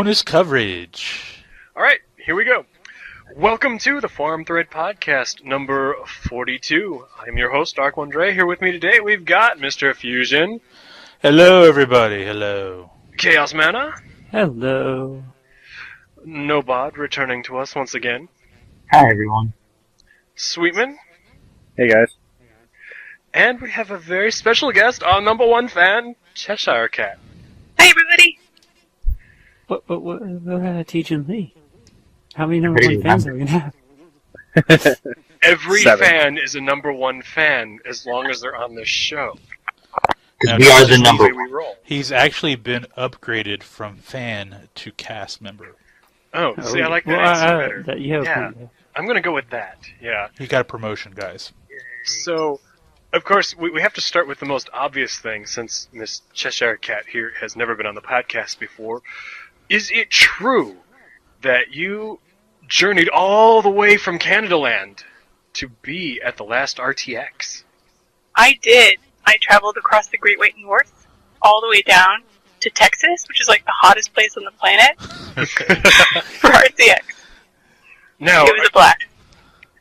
bonus coverage. All right, here we go. Welcome to the Forum Thread Podcast number 42. I'm your host, Dark One Dre. Here with me today, we've got Mr. Fusion. Hello, everybody. Hello. Chaos Mana. Hello. Nobod returning to us once again. Hi, everyone. Sweetman. Hey, guys. And we have a very special guest, our number one fan, Cheshire Cat. Hi, everybody. What teaching me? How many number one fans are we gonna have? Every 7. fan is a number one fan as long as they're on this show. Because we are the That's number way we roll. He's actually been upgraded from fan to cast member. Oh, see, I like that answer better. Yeah. I'm going to go with that, yeah. He got a promotion, guys. So, of course, we have to start with the most obvious thing, since Miss Cheshire Cat here has never been on the podcast before. Is it true that you journeyed all the way from Canadaland to be at the last RTX? I did. I traveled across the Great White North, all the way down to Texas, which is like the hottest place on the planet, for RTX. Now, It was a blast.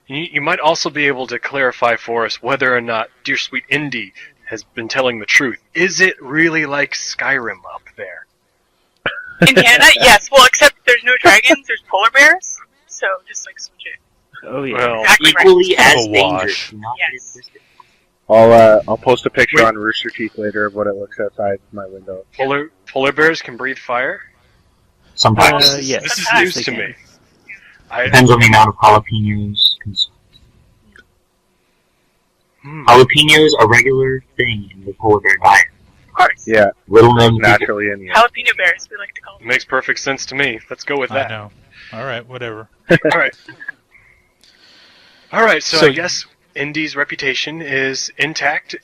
you might also be able to clarify for us whether or not Dear Sweet Indy has been telling the truth. Is it really like Skyrim up there? In Canada, yes. Well, except there's no dragons, there's polar bears, so just like switch it. Oh yeah. Well, Exactly right. equally as Kind of a dangerous. wash. Not Yes. twisted. I'll post a picture Wait. on Rooster Teeth later of what it looks outside my window. Polar bears can breathe fire? Sometimes. Yes. This is Sometimes news they to can. me. I, Depends on the amount of jalapenos consumed. hmm. Jalapenos are a regular thing in the polar bear diet. Of course. Yeah, Little known people. naturally in the Jalapeno bears, we like to call them. Makes perfect sense to me. Let's go with I that. know. All right, whatever. Alright. Alright, so So- I guess Indy's reputation is intact.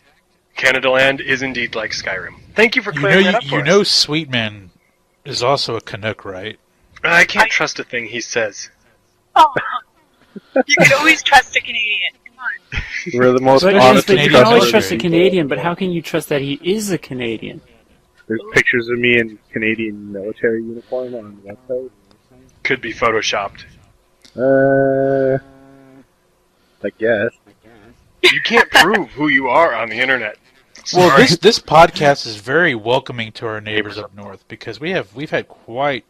Canadaland is indeed like Skyrim. Thank you for You clearing know, that up for you us. know, Sweetman is also a Canuck, right? I can't trust a thing he says. Oh, you can always trust a Canadian. Come on. We're the most But, yes, honest but and you can always trustworthy trust a people. Canadian, but how can you trust that he is a Canadian? There's pictures of me in Canadian military uniform on the website. Could be photoshopped. I guess. You can't prove who you are on the internet. Well, Sorry. this podcast is very welcoming to our neighbors up north because we've had quite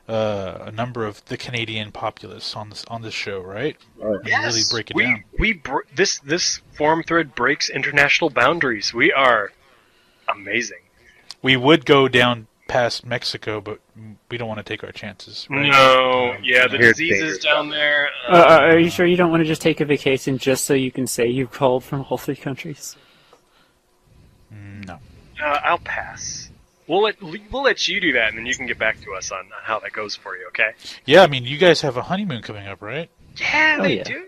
a number of the Canadian populace on this show, right? Alright. And really break it down. This forum thread breaks international boundaries. We are amazing. We would go down past Mexico, but we don't want to take our chances. Right? No, yeah, the Here's diseases dangerous. down there. Are you sure you don't want to just take a vacation just so you can say you've called from all 3 countries? No. I'll pass. We'll let you do that, and then you can get back to us on how that goes for you. Okay? Yeah, I mean, you guys have a honeymoon coming up, right? Yeah, Oh, they yeah. do.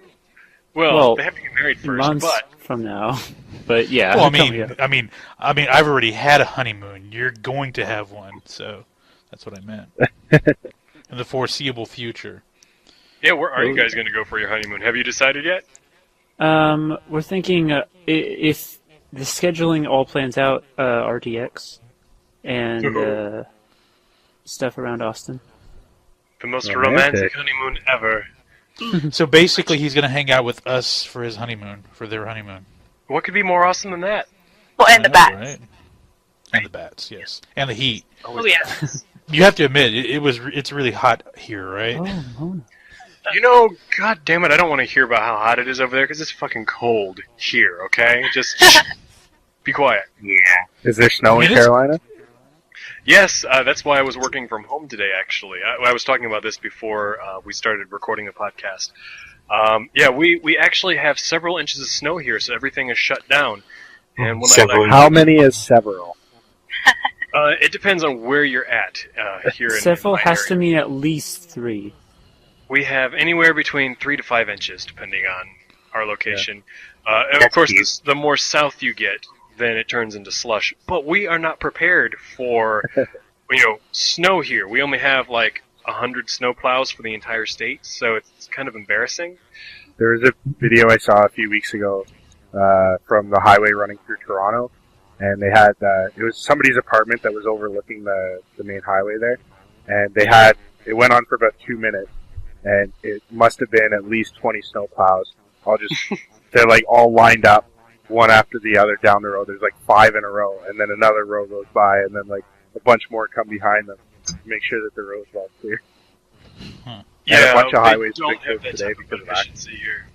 Well, Well, they have to get married first, Months but from now. But yeah. Well, yeah. I mean, I've already had a honeymoon. You're going to have one, so that's what I meant. In the foreseeable future. yeah, where are you guys going to go for your honeymoon? Have you decided yet? We're thinking if the scheduling all plans out, RTX and stuff around Austin. The most Romantic. romantic honeymoon ever. So basically, he's going to hang out with us for his honeymoon, for their honeymoon. What could be more awesome than that? Well, and the I know, bats. right? And the bats, yes, and the heat. Oh, yeah. You have to admit, it's really hot here, right? Oh, Mona. You know, god damn it, I don't want to hear about how hot it is over there because it's fucking cold here, okay? Just be quiet. Yeah. Is there snow in It is- Carolina? Yes, that's why I was working from home today, actually. I was talking about this before we started recording the podcast. Yeah, we actually have several inches of snow here, so everything is shut down. And when Several. How many is several? it depends on where you're at here in Several my has area. to mean at least 3. We have anywhere between 3 to 5 inches, depending on our location. And of That's course, cute. the more south you get, then it turns into slush. But we are not prepared for, snow here. We only have like 100 snow plows for the entire state, so it's kind of embarrassing. There was a video I saw a few weeks ago from the highway running through Toronto, and they had it was somebody's apartment that was overlooking the main highway there, and it went on for about 2 minutes, and it must have been at least 20 snowplows. They're like all lined up, one after the other down the road. There's like 5 in a row, and then another row goes by, and then like a bunch more come behind them to make sure that the road's all clear. Yeah, and a bunch of highways don't fixed have that today type of because of that. efficiency here.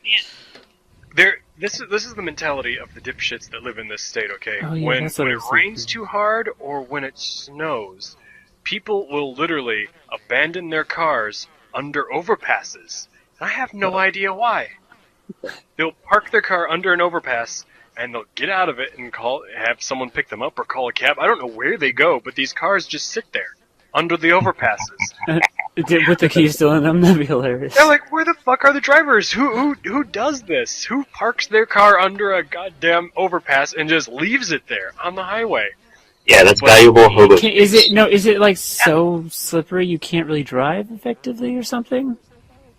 Yeah. This is the mentality of the dipshits that live in this state. Okay, Oh, yeah, when that's what I it was rains thinking. too hard or when it snows, people will literally abandon their cars under overpasses. I have no idea why. They'll park their car under an overpass and they'll get out of it and have someone pick them up or call a cab. I don't know where they go, but these cars just sit there under the overpasses. With the keys still in them, that'd be hilarious. They're like, where the fuck are the drivers? Who does this? Who parks their car under a goddamn overpass and just leaves it there on the highway? Yeah, that's valuable hobo. Is it like so slippery you can't really drive effectively or something?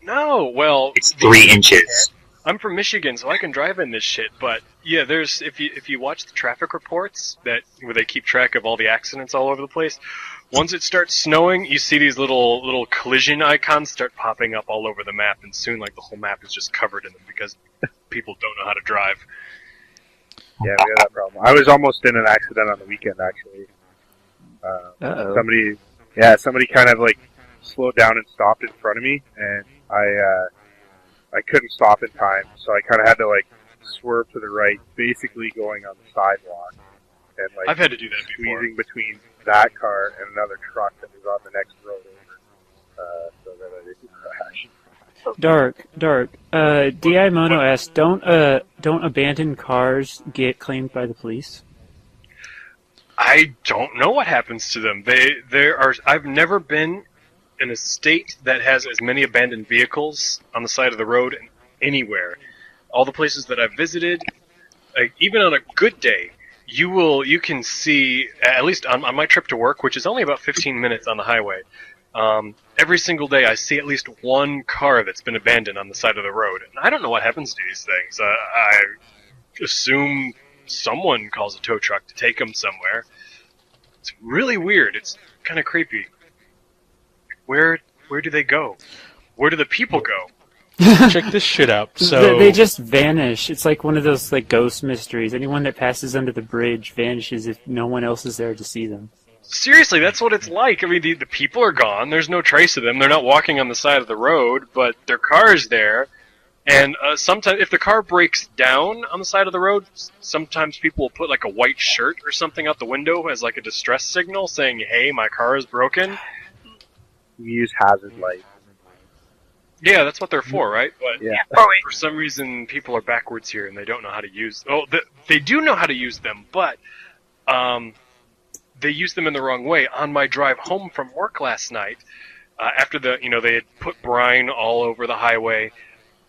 No, well, It's 3 inches. I'm from Michigan, so I can drive in this shit. But yeah, there's if you watch the traffic reports where they keep track of all the accidents all over the place. Once it starts snowing, you see these little collision icons start popping up all over the map, and soon like the whole map is just covered in them because people don't know how to drive. Yeah, we have that problem. I was almost in an accident on the weekend, actually. Uh-oh. Somebody kind of like slowed down and stopped in front of me, and I couldn't stop in time, so I kind of had to like swerve to the right, basically going on the sidewalk, and like I've had to do that before. squeezing between that car and another truck that was on the next road over, so that I didn't crash. Dark. Di Mono asks, don't abandoned cars get claimed by the police? I don't know what happens to them. I've never been in a state that has as many abandoned vehicles on the side of the road anywhere. All the places that I've visited, like, even on a good day, you can see, at least on my trip to work, which is only about 15 minutes on the highway, every single day I see at least one car that's been abandoned on the side of the road. And I don't know what happens to these things. I assume someone calls a tow truck to take them somewhere. It's really weird. It's kind of creepy. Where do they go? Where do the people go? Check this shit out. So They just vanish. It's like one of those like ghost mysteries. Anyone that passes under the bridge vanishes if no one else is there to see them. Seriously, that's what it's like. I mean, the people are gone. There's no trace of them. They're not walking on the side of the road, but their car is there. And sometimes, if the car breaks down on the side of the road, sometimes people will put like a white shirt or something out the window as like a distress signal saying, hey, my car is broken. We use hazard lights. Yeah, that's what they're for, right? But Yeah. Or wait, for some reason, people are backwards here and they don't know how to use... Oh, they do know how to use them, but they use them in the wrong way. On my drive home from work last night, after they had put brine all over the highway,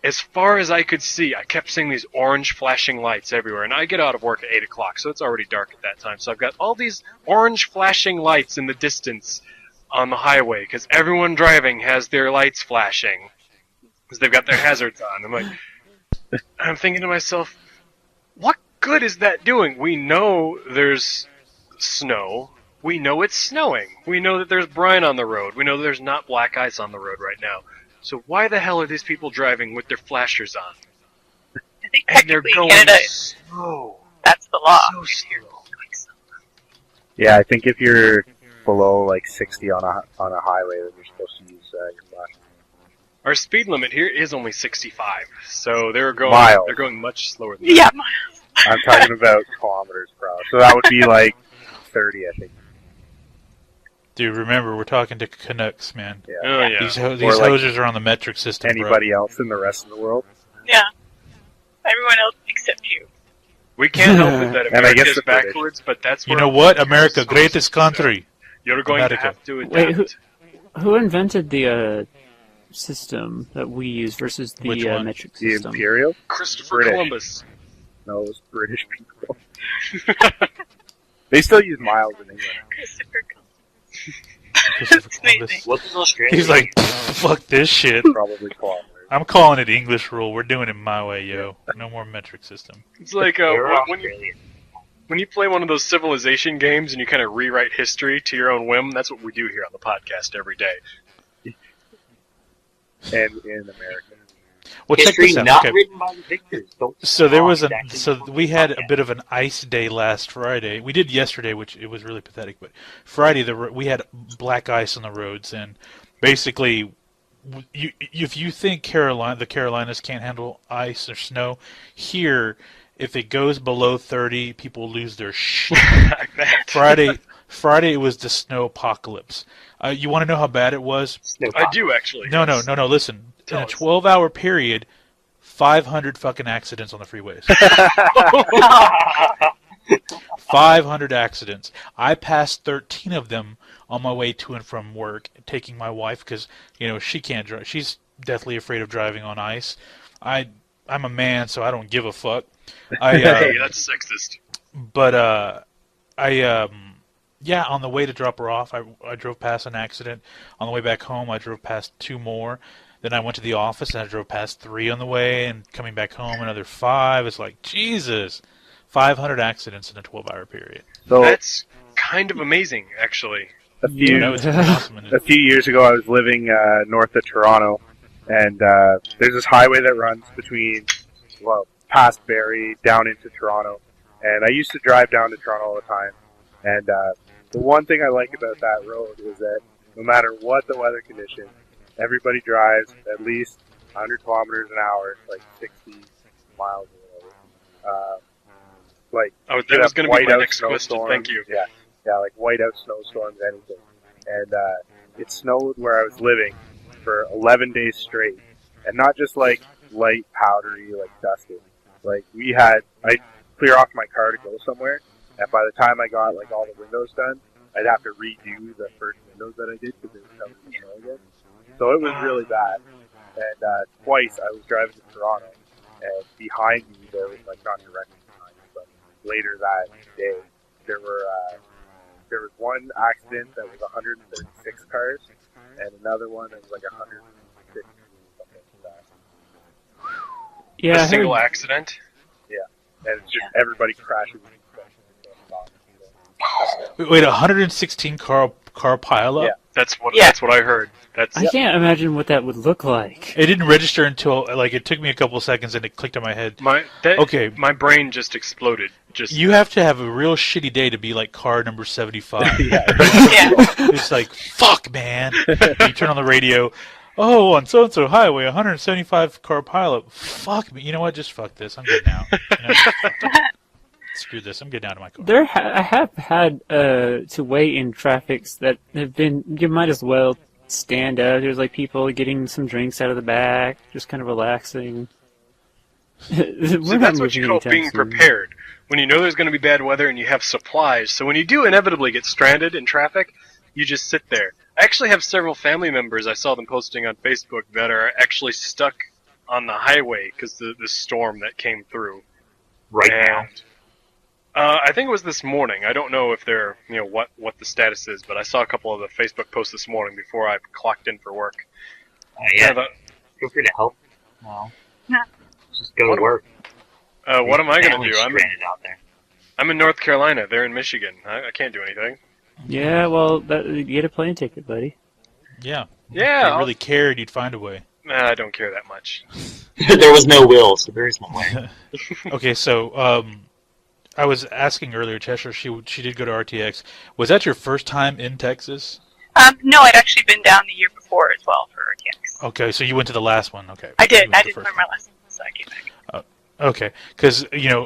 as far as I could see, I kept seeing these orange flashing lights everywhere. And I get out of work at 8 o'clock, so it's already dark at that time. So I've got all these orange flashing lights in the distance on the highway, because everyone driving has their lights flashing, because they've got their hazards on. I'm thinking to myself, what good is that doing? We know there's snow. We know it's snowing. We know that there's brine on the road. We know there's not black ice on the road right now. So why the hell are these people driving with their flashers on? I think And they're technically in going Canada, slow. that's the law. So slow. Yeah, I think if you're below like 60 on a highway, then you're supposed to use your flash. Our speed limit here is only 65, so they're going Miles. They're going much slower than Yeah, I'm talking about kilometers per hour, so that would be like 30, I think. dude, remember we're talking to Canucks, man. Yeah. Oh yeah. These like hosers are on the metric system, Anybody else in the rest of the world? yeah. Everyone else except you. We can't help it that And I guess America is the British. backwards, but that's bro. where You know what? America, supposed greatest to go. country. You're going America. to have to adapt. Wait, who invented the system that we use versus Which the one? metric The system? Imperial? Christopher British. Columbus. No, it was British people. They still use miles in England. Christopher Christopher That's Columbus. amazing. What does Australia He's like, fuck this shit. Probably kilometers. I'm calling it English rule. We're doing it my way, yo. No more metric system. It's like They're when you Australian. when you play one of those civilization games and you kind of rewrite history to your own whim, that's what we do here on the podcast every day. And in America. Well, check History this out. not Okay. written by the victors. So there was Exactly. so we had a bit of an ice day last Friday. We did yesterday, which it was really pathetic. But Friday, we had black ice on the roads, and basically, if you think the Carolinas can't handle ice or snow, here, if it goes below 30, people lose their shit. I bet. Friday it was the snow apocalypse. You want to know how bad it was? I do actually. No, yes. no. Listen, Tell in a us. 12-hour period, 500 fucking accidents on the freeways. 500 accidents. I passed 13 of them on my way to and from work, taking my wife because she can't drive. She's deathly afraid of driving on ice. I'm a man, so I don't give a fuck. Hey, that's sexist. But on the way to drop her off, I drove past an accident. On the way back home, I drove past 2 more. Then I went to the office and I drove past 3 on the way, and coming back home another 5. It's like, Jesus, 500 accidents in a 12-hour period. So That's kind of amazing, actually. a few It's pretty awesome. a few years ago, I was living north of Toronto, and there's this highway that runs past Barrie down into Toronto, and I used to drive down to Toronto all the time. And the one thing I like about that road is that no matter what the weather condition, everybody drives at least 100 kilometers an hour, like 60 miles or whatever. That was going to be my whiteout next question. snowstorms. Thank you. Yeah, like whiteout snowstorms, anything. And it snowed where I was living for 11 days straight, and not just like light powdery, like dusty. Like I'd clear off my car to go somewhere, and by the time I got like all the windows done, I'd have to redo the first windows that I did because they were covered in snow again. So it was really bad. And twice I was driving to Toronto, and behind me there was not directly behind me, but later that day there was one accident that was 136 cars, and another one that was like 150 something like that. Yeah, A single accident. And it's just everybody crashes. Wait, 116 car pileup? Yeah. That's what I heard. That's I can't imagine what that would look like. It didn't register until it took me a couple of seconds and it clicked in my head. okay. My brain just exploded. You have to have a real shitty day to be like car number 75. Yeah. It's like, fuck, man. You turn on the radio. Oh, on so-and-so highway, 175 car pileup. Fuck me. You know what? Just fuck this. I'm good now. Screw this. I'm getting out of my car. I have had to wait in traffics that have been. You might as well stand up. There's people getting some drinks out of the back, just kind of relaxing. So that's what you call being prepared. When you know there's going to be bad weather and you have supplies. So when you do inevitably get stranded in traffic, you just sit there. I actually have several family members, I saw them posting on Facebook, that are actually stuck on the highway because the storm that came through. Now. I think it was this morning. I don't know if they're, what the status is, but I saw a couple of the Facebook posts this morning before I clocked in for work. Yeah. Feel free to help. Well, just go to work. What am I going to do? Stranded out there. I'm in North Carolina. They're in Michigan. I can't do anything. Yeah, well, you get a plane ticket, buddy. Yeah. Yeah. If you really cared, you'd find a way. I don't care that much. There was no will, so there is no way. Okay, so I was asking earlier, Cheshire, she did go to RTX. Was that your first time in Texas? No, I'd actually been down the year before as well for RTX. Okay, so you went to the last one. Okay. I did. I did first learn my lesson, so I came back. Okay, because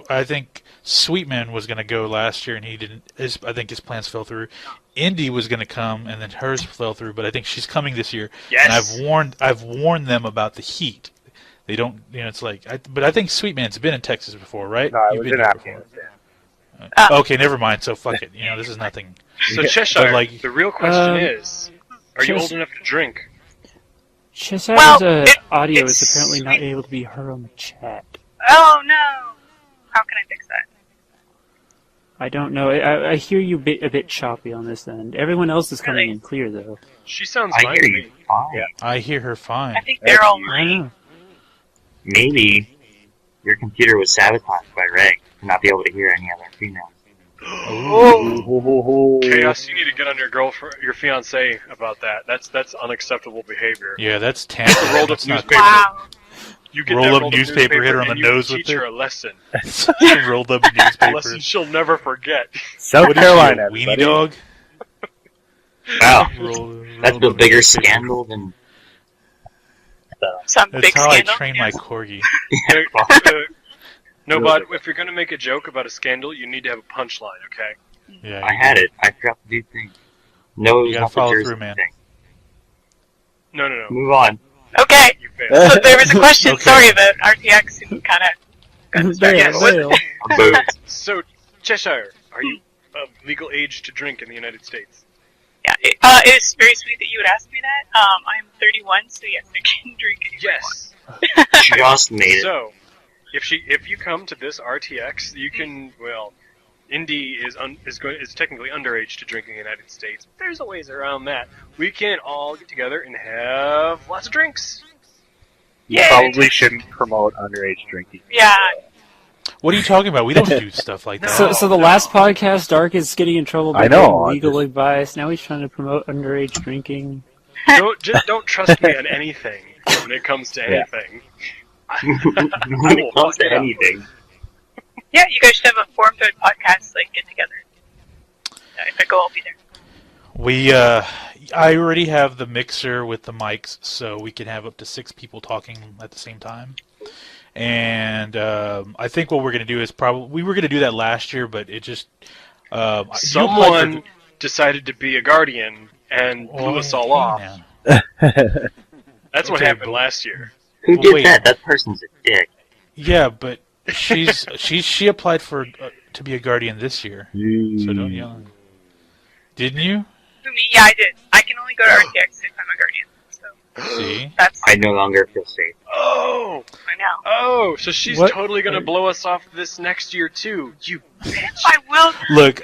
I think Sweetman was going to go last year, and he didn't. I think his plans fell through. Indy was going to come, and then hers fell through. But I think she's coming this year. Yes. And I've warned them about the heat. They don't. It's like. But I think Sweetman's been in Texas before, right? No, I You've was been in there before. Afghanistan. Okay, never mind. So fuck it. This is nothing. So Cheshire, But, the real question is, are you old enough to drink? Cheshire's audio is apparently not able to be heard on the chat. Oh no! How can I fix that? I don't know. I hear you a bit choppy on this end. Everyone else is coming Really? in clear, though. She sounds I fine hear to you me. fine. Yeah. I hear her fine. I think they're all I mine. don't know. Maybe your computer was sabotaged by Ray to not be able to hear any other females. Chaos, you need to get on your girlfriend, your fiance about that. That's unacceptable behavior. Yeah, that's tampering. Rolled up That's not newspaper. Wow. You get Roll that up rolled newspaper, hit her on and the you nose with teach it. her a lesson. Rolled up A lesson newspaper. she'll never forget. South What is she, Carolina, a weenie everybody. dog? Wow, Roll that's a up bigger newspaper. scandal than Some That's big how scandal. I train my corgi. No, but if you're gonna make a joke about a scandal, you need to have a punchline, okay? Yeah, I had it. I forgot to do things. No, it You was gotta not the follow Jersey through, man. thing. No. Move on. Okay. You failed. So there was a question, Okay. sorry, about RTX and kind of... There, Yes. well. I'm booed. So, Cheshire, are you of legal age to drink in the United States? Yeah, it's very sweet that you would ask me that. I'm 31, so yes, I can drink anymore. Yes. Just made it. So, if you come to this RTX, you can, well, Indy is technically underage to drink in the United States. There's a ways around that. We can all get together and have lots of drinks. You Yeah. probably shouldn't promote underage drinking. Yeah. What are you talking about? We don't do stuff like that. So the last podcast, Dark is getting in trouble by I know, giving legal just- advice. Now he's trying to promote underage drinking. Don't trust me on anything when it comes to Yeah. anything. When it comes to anything. Yeah, you guys should have a Forum Thread podcast, like, get together. If I go, I'll be there. I already have the mixer with the mics, so we can have up to 6 people talking at the same time. And I think what we're going to do is we were going to do that last year, but it just Someone decided to be a guardian and blew us all off. That's what Okay, happened but- last year. Who Well, did wait. that? That person's a dick. Yeah, but she applied for to be a guardian this year, so don't yell. Didn't you? For me, yeah, I did. I can only go to RTX if I'm a guardian. So See? that's I no longer feel safe. Oh! I know. Oh, so she's What? totally gonna blow us off this next year too. You bitch! I will. Look,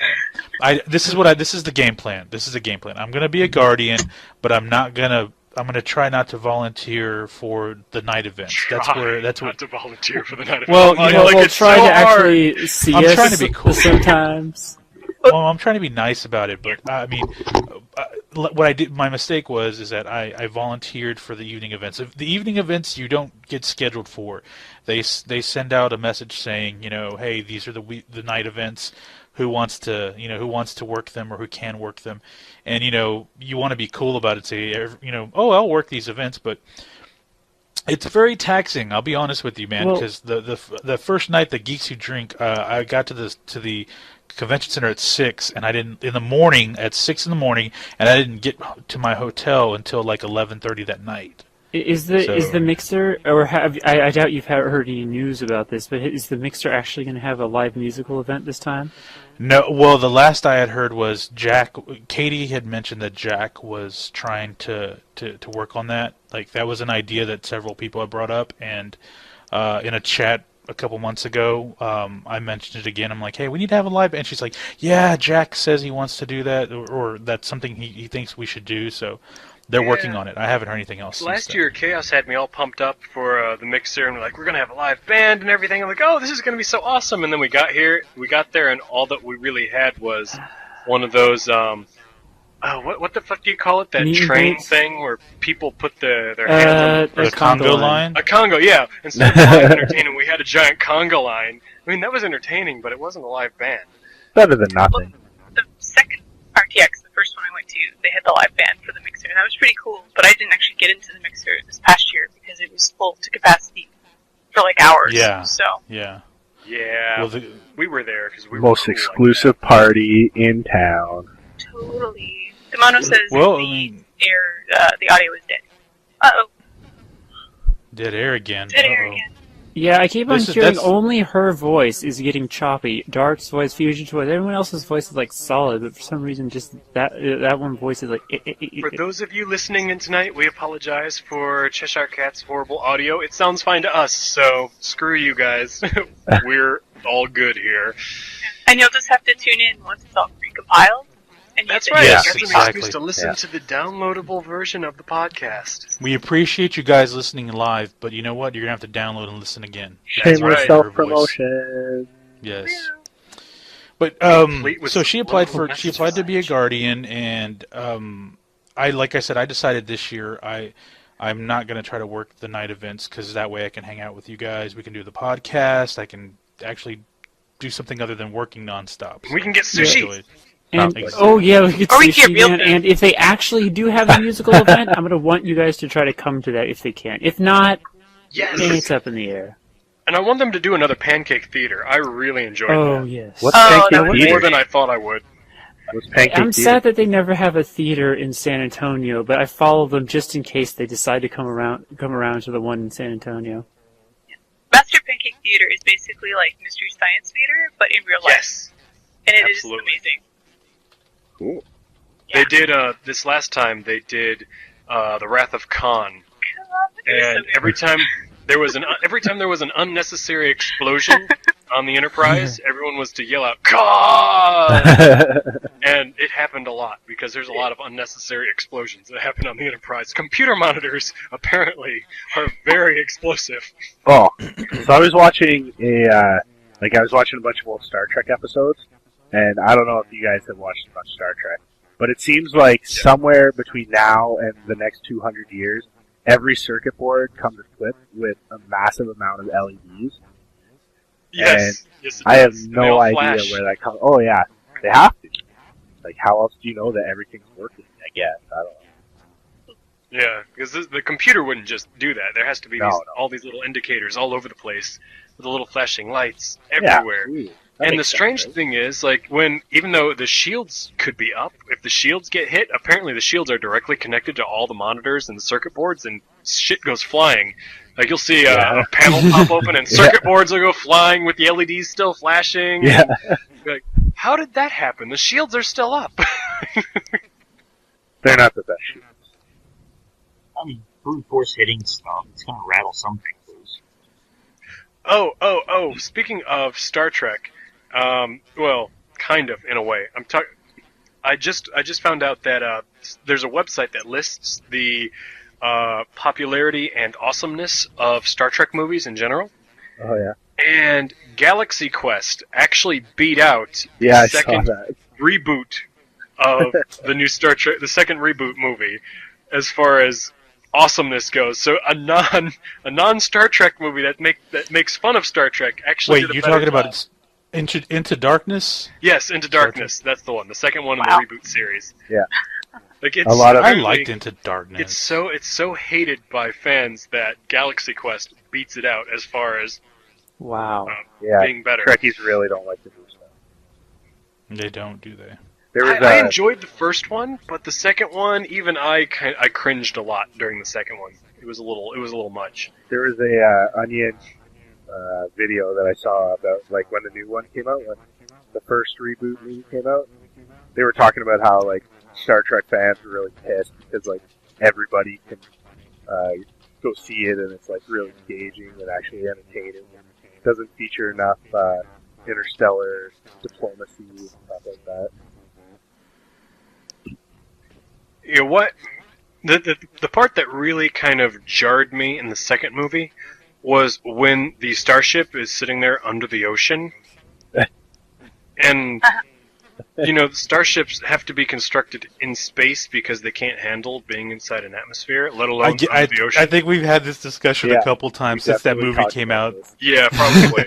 this is the game plan. This is the game plan. I'm gonna be a guardian, but I'm gonna try not to volunteer for the night events. That's what. not to volunteer for the night of Well, Oh, you know, like we'll it's try so to hard. actually see I'm us trying to be cool. sometimes. Well, I'm trying to be nice about it, but I mean, what I did, my mistake is that I volunteered for the evening events. If the evening events you don't get scheduled for, they send out a message saying, hey, these are the night events. Who wants to work them or who can work them, and you want to be cool about it. Say, oh, I'll work these events, but it's very taxing. I'll be honest with you, man, Well- because the first night, the Geeks Who Drink, I got to the convention center at 6, and I didn't at 6 in the morning, and I didn't get to my hotel until like 11:30 that night. Is the So- mixer, or I doubt you've heard any news about this, but is the mixer actually going to have a live musical event this time? No, well, the last I had heard was Katie had mentioned that Jack was trying to work on that. Like, that was an idea that several people had brought up, and in a chat a couple months ago, I mentioned it again. I'm like, hey, we need to have a live, and she's like, yeah, Jack says he wants to do that, or that's something he thinks we should do, so they're working on it. I haven't heard anything else since Last then. year, Chaos had me all pumped up for the mixer, and we're like, we're gonna have a live band and everything. I'm like, oh, this is gonna be so awesome. And then we got there, and all that we really had was one of those, what the fuck do you call it? That Meet and train greets? thing where people put their hands on The Congo line? a Congo, yeah. Instead of live entertaining, we had a giant Congo line. I mean, that was entertaining, but it wasn't a live band. Better than nothing. The second RTX, the first one I went to, they had the live band for the mixer, and that was pretty cool. But I didn't actually get into the mixer this past year because it was full to capacity for like hours. Yeah. So Yeah. Yeah, Well, we were there because we were Most cool exclusive party in town. totally. Demono says Well, I the mean, the audio is dead. Uh-oh. dead air again. Dead air Uh-oh. again. Yeah, I keep on This is- hearing that's- only her voice is getting choppy. Dark's voice, Fusion's voice, everyone else's voice is like solid, but for some reason, just that one voice is like. For those of you listening in tonight, we apologize for Cheshire Cat's horrible audio. It sounds fine to us, so screw you guys. We're all good here. And you'll just have to tune in once it's all recompiled. And That's use right. it. Yes, That's an exactly. excuse to listen Yeah. to the downloadable version of the podcast. We appreciate you guys listening live, but you know what? You're going to have to download and listen again. That's Shameless right. self-promotion. Yes. But Complete with so she applied subliminal she applied to be a message. guardian, and like I said, I decided this year I'm not going to try to work the night events because that way I can hang out with you guys. We can do the podcast. I can actually do something other than working nonstop. We can get sushi. enjoy it. And Exactly. oh yeah, we get Or we can get sushi, real man. food. And if they actually do have a musical event, I'm gonna want you guys to try to come to that if they can. If not, then Yes. it's up in the air. And I want them to do another Pancake Theater. I really enjoyed Oh that. yes. What's Oh, Pancake that would be Theater? More than I thought I would. What's Pancake I'm Theater? sad that they never have a theater in San Antonio, but I follow them just in case they decide to come around to the one in San Antonio. Master Pancake Theater is basically like Mystery Science Theater, but in real life. Yes. And it is absolutely. amazing. Cool. They did, this last time, they did The Wrath of Khan. It was so And good. every time there was an unnecessary explosion on the Enterprise, everyone was to yell out "Khan!" And it happened a lot because there's a lot of unnecessary explosions that happen on the Enterprise. Computer monitors apparently are very explosive. Oh, so I was watching a bunch of old Star Trek episodes, and I don't know if you guys have watched much Star Trek, but it seems like somewhere between now and the next 200 years, every circuit board comes equipped with a massive amount of LEDs. Yes, yes, it I have does. And they no all idea flash. where that comes. Oh yeah, they have to. Like, how else do you know that everything's working? I guess I don't know. Yeah, because the computer wouldn't just do that. There has to be No, these, no. all these little indicators all over the place with the little flashing lights Yeah, everywhere. absolutely. That And the makes sense, strange right? thing is, like, even though the shields could be up, if the shields get hit, apparently the shields are directly connected to all the monitors and the circuit boards, and shit goes flying. Like, you'll see Yeah. a panel pop open, and circuit boards will go flying with the LEDs still flashing. Yeah. Like, how did that happen? The shields are still up. They're not the best shooters. I mean, brute force hitting stuff, it's gonna rattle some things loose. Oh! Speaking of Star Trek, well, kind of in a way. I just found out that there's a website that lists the popularity and awesomeness of Star Trek movies in general, Oh yeah. and Galaxy Quest actually beat out Yeah, I the saw second that. reboot of the new Star Trek, the second reboot movie, as far as awesomeness goes. So a non Star Trek movie that makes fun of Star Trek actually. Wait, did a you're better talking job. about Into Darkness? Yes, Into Star Darkness. That's the one. The second one in Wow. the reboot series. Yeah. Like, it's A lot of- I apparently- liked Into Darkness. It's so hated by fans that Galaxy Quest beats it out as far as Wow. Yeah. being better. Trekkies really don't like to do stuff. They don't, do they? There was I enjoyed the first one, but the second one, even I cringed a lot during the second one. It was a little much. there was a Onion video that I saw about like when the new one came out, when the first reboot movie came out. They were talking about how like Star Trek fans were really pissed because like everybody can go see it and it's like really engaging and actually entertaining. It doesn't feature enough interstellar diplomacy and stuff like that. You know what? The part that really kind of jarred me in the second movie was when the starship is sitting there under the ocean, and the starships have to be constructed in space because they can't handle being inside an atmosphere, let alone under the ocean. I think we've had this discussion Yeah, a couple times We since that definitely movie talked came about out. this. Yeah, probably.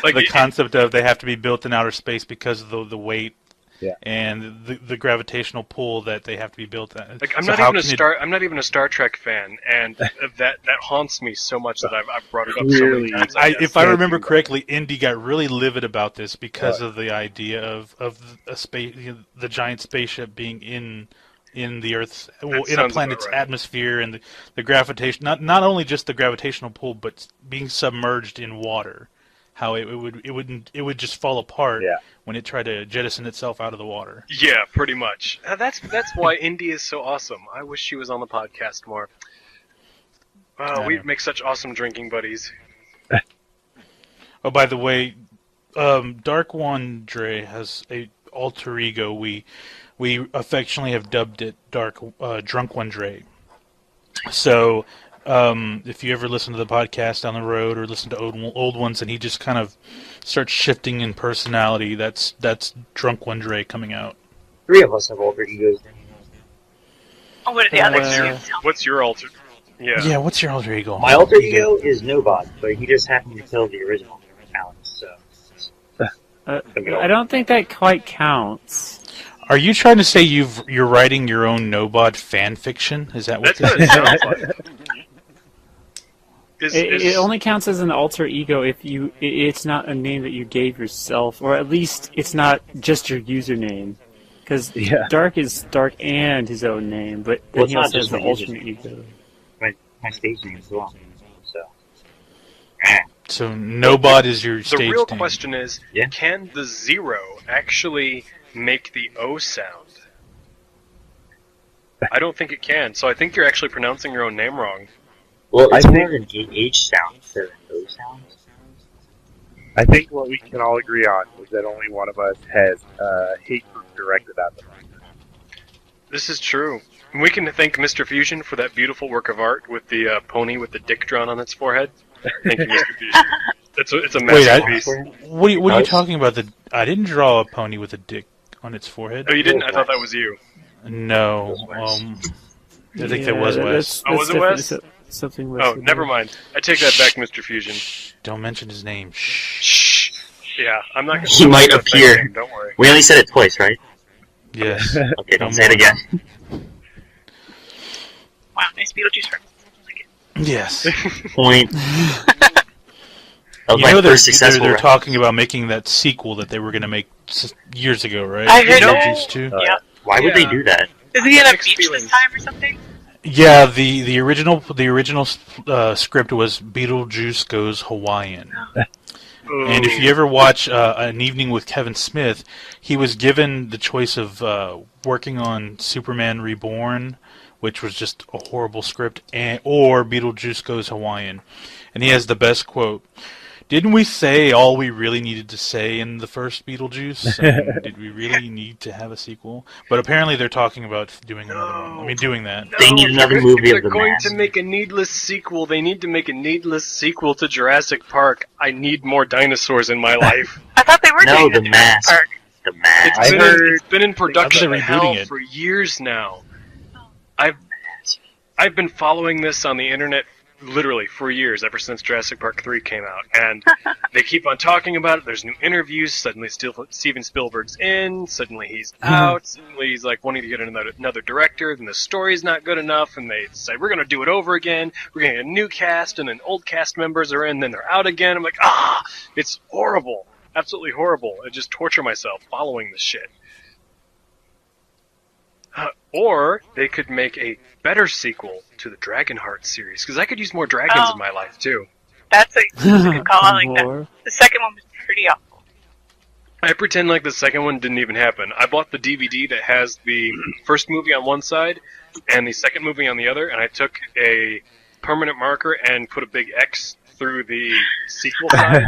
Like The concept of they have to be built in outer space because of the weight Yeah. and the gravitational pull that they have to be built at. Like I'm So not how even a can it- I'm not even a Star Trek fan, and that haunts me so much that I've brought it up so Clearly. many times. If I Yeah, remember do that. correctly, Indy got really livid about this because What? of the idea of a space, the giant spaceship being in the Earth's in a sounds planet's about right. atmosphere and the gravitation, not only just the gravitational pull, but being submerged in water. How it would just fall apart Yeah. when it tried to jettison itself out of the water. Yeah, pretty much. That's why Indy is so awesome. I wish she was on the podcast more. Oh, we Yeah. make such awesome drinking buddies. Oh, by the way, Dark One Dre has a alter ego. We affectionately have dubbed it Drunk One Dre. So if you ever listen to the podcast down the road or listen to old ones, and he just kind of starts shifting in personality, that's Drunk One Dre coming out. 3 of us have alter egos. Oh, what are the others? What's your alter? Yeah. Yeah, what's your alter ego? My alter ego is Nobot, but he just happened to kill the original Alex, so... I don't think that quite counts. Are you trying to say you're writing your own Nobod fan fiction? Is that what That's what it sounds like. It only counts as an alter ego if it's not a name that you gave yourself, or at least it's not just your username. Because Dark is Dark and his own name, but then he also has the alternate ego. My stage name as well. So Nobod is your stage name. The real question is, can the 0 actually make the O sound? I don't think it can, so I think you're actually pronouncing your own name wrong. Well, it's more an H sound than an O sound. I think what we can all agree on is that only one of us has hate group directed at them. This is true. And we can thank Mr. Fusion for that beautiful work of art with the pony with the dick drawn on its forehead. Thank you, Mr. Fusion. It's a masterpiece. What are you talking about? I didn't draw a pony with a dick on its forehead. Oh, you didn't? I thought that was you. No. I think that was Wes. Was it Wes? Something Wes. Oh, never mind. I take that back, Mr. Fusion. Shh, don't mention his name. Shh. Yeah, I'm not going to... He might appear. Don't worry. We only said it twice, right? Yes. Okay, don't say it again. Wow, nice Beetlejuice reference. Yes. Point. You know they're talking about making that sequel that they were going to make years ago, right? I heard Beetlejuice 2. Yeah. Why would they do that? Is he in a Mixed beach feelings. this time or something? Yeah, the original script was Beetlejuice Goes Hawaiian. And if you ever watch An Evening with Kevin Smith, he was given the choice of working on Superman Reborn, which was just a horrible script, or Beetlejuice Goes Hawaiian. And he has the best quote. Didn't we say all we really needed to say in the first Beetlejuice? And did we really need to have a sequel? But apparently they're talking about doing another one. I mean, doing that. They need another movie of the If they're going Mask. to make a needless sequel, they need to make a needless sequel to Jurassic Park. I need more dinosaurs in my life. I thought they were No, doing the it in Mask. Park. The Mask. It's been in production they're hell rebooting it. for years now. I've been following this on the internet literally for years, ever since Jurassic Park 3 came out, and they keep on talking about it. There's new interviews. Suddenly Steven Spielberg's in, suddenly he's out, suddenly he's like wanting to get another director, then the story's not good enough, and they say, we're going to do it over again, we're going to get a new cast, and then old cast members are in, then they're out again. I'm like, it's horrible. Absolutely horrible. I just torture myself following this shit. Or they could make a better sequel to the Dragonheart series, because I could use more dragons in my life, too. That's a good call. I like that. The second one was pretty awful. I pretend like the second one didn't even happen. I bought the DVD that has the first movie on one side and the second movie on the other, and I took a permanent marker and put a big X through the sequel side.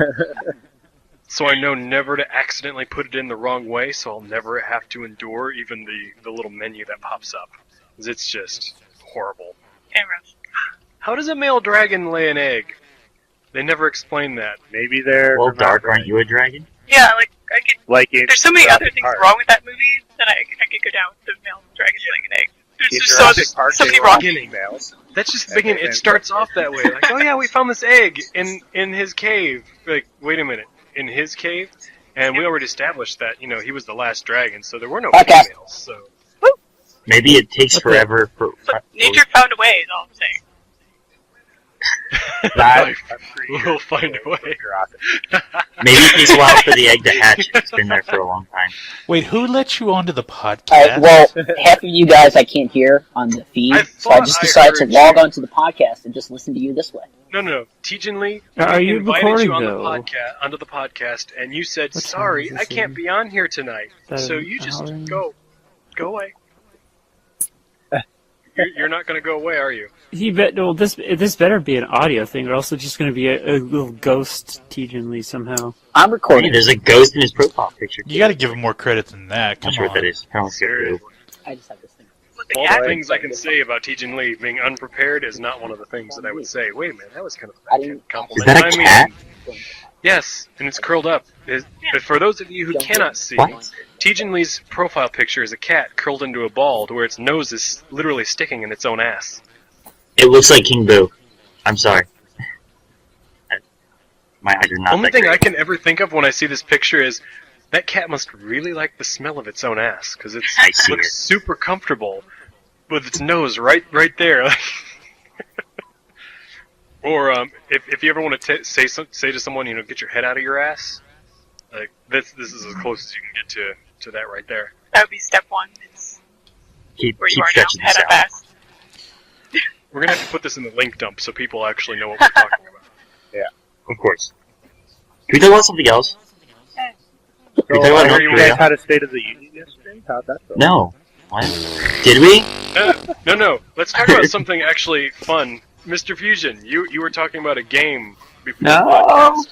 So I know never to accidentally put it in the wrong way, so I'll never have to endure even the little menu that pops up. 'Cause it's just horrible. And rough. How does a male dragon lay an egg? They never explain that. Maybe they're... Well, Dark, aren't you a dragon? Yeah, like I could. Like in There's so many Jurassic other things Park. wrong with that movie that I could go down with the male dragon laying an egg. There's In just Jurassic Park, so they many were wrong. females. That's just the beginning. It starts off that way. Like, oh yeah, we found this egg in his cave. Like, wait a minute. In his cave? And we already established that, he was the last dragon, so there were no Podcast. females, so... Maybe it takes forever for... But nature found a way, is all I'm saying. We'll find a way. Maybe it takes a while for the egg to hatch. It's been there for a long time. Wait, who let you onto the podcast? Alright, well, half of you guys I can't hear on the feed, so I just decided to log on to the podcast and just listen to you this way. No. Tejan Lee, Are you invited recording, you on though? onto the podcast, and you said, What time sorry, is I this can't in? be on here tonight. That So an you just hour? go away. You're not going to go away, are you? This better be an audio thing, or else it's just going to be a little ghost Tejan Lee somehow. I'm Hey, recording. there's a ghost in his profile picture. You got to give him more credit than that. I'm Come sure on. what that is. I don't care. I just have this thing. All the things I can say about Tejan Lee being unprepared is not one of the things that I would say. Wait a minute, that was kind of a backhand compliment. Is that a cat? Yes, and it's curled up. But for those of you who cannot see, Tejan Lee's profile picture is a cat curled into a ball to where its nose is literally sticking in its own ass. It looks like King Boo. I'm sorry. My eyes are not Only that thing great. I can ever think of when I see this picture is that cat must really like the smell of its own ass, because it looks super comfortable with its nose right there. Or if you ever want to say to someone, get your head out of your ass, like this is as close as you can get to that right there. That would be step one. It's Keep where you are now, stretching head this up out. ass. We're gonna have to put this in the link dump so people actually know what we're talking about. Yeah, Of course. Can we talk about something else? Can we talk So, about I North heard you Korea? guys had a State of the Union yesterday? How'd that go? No. What? Did we? No. Let's talk about something actually fun. Mr. Fusion, you were talking about a game before the podcast.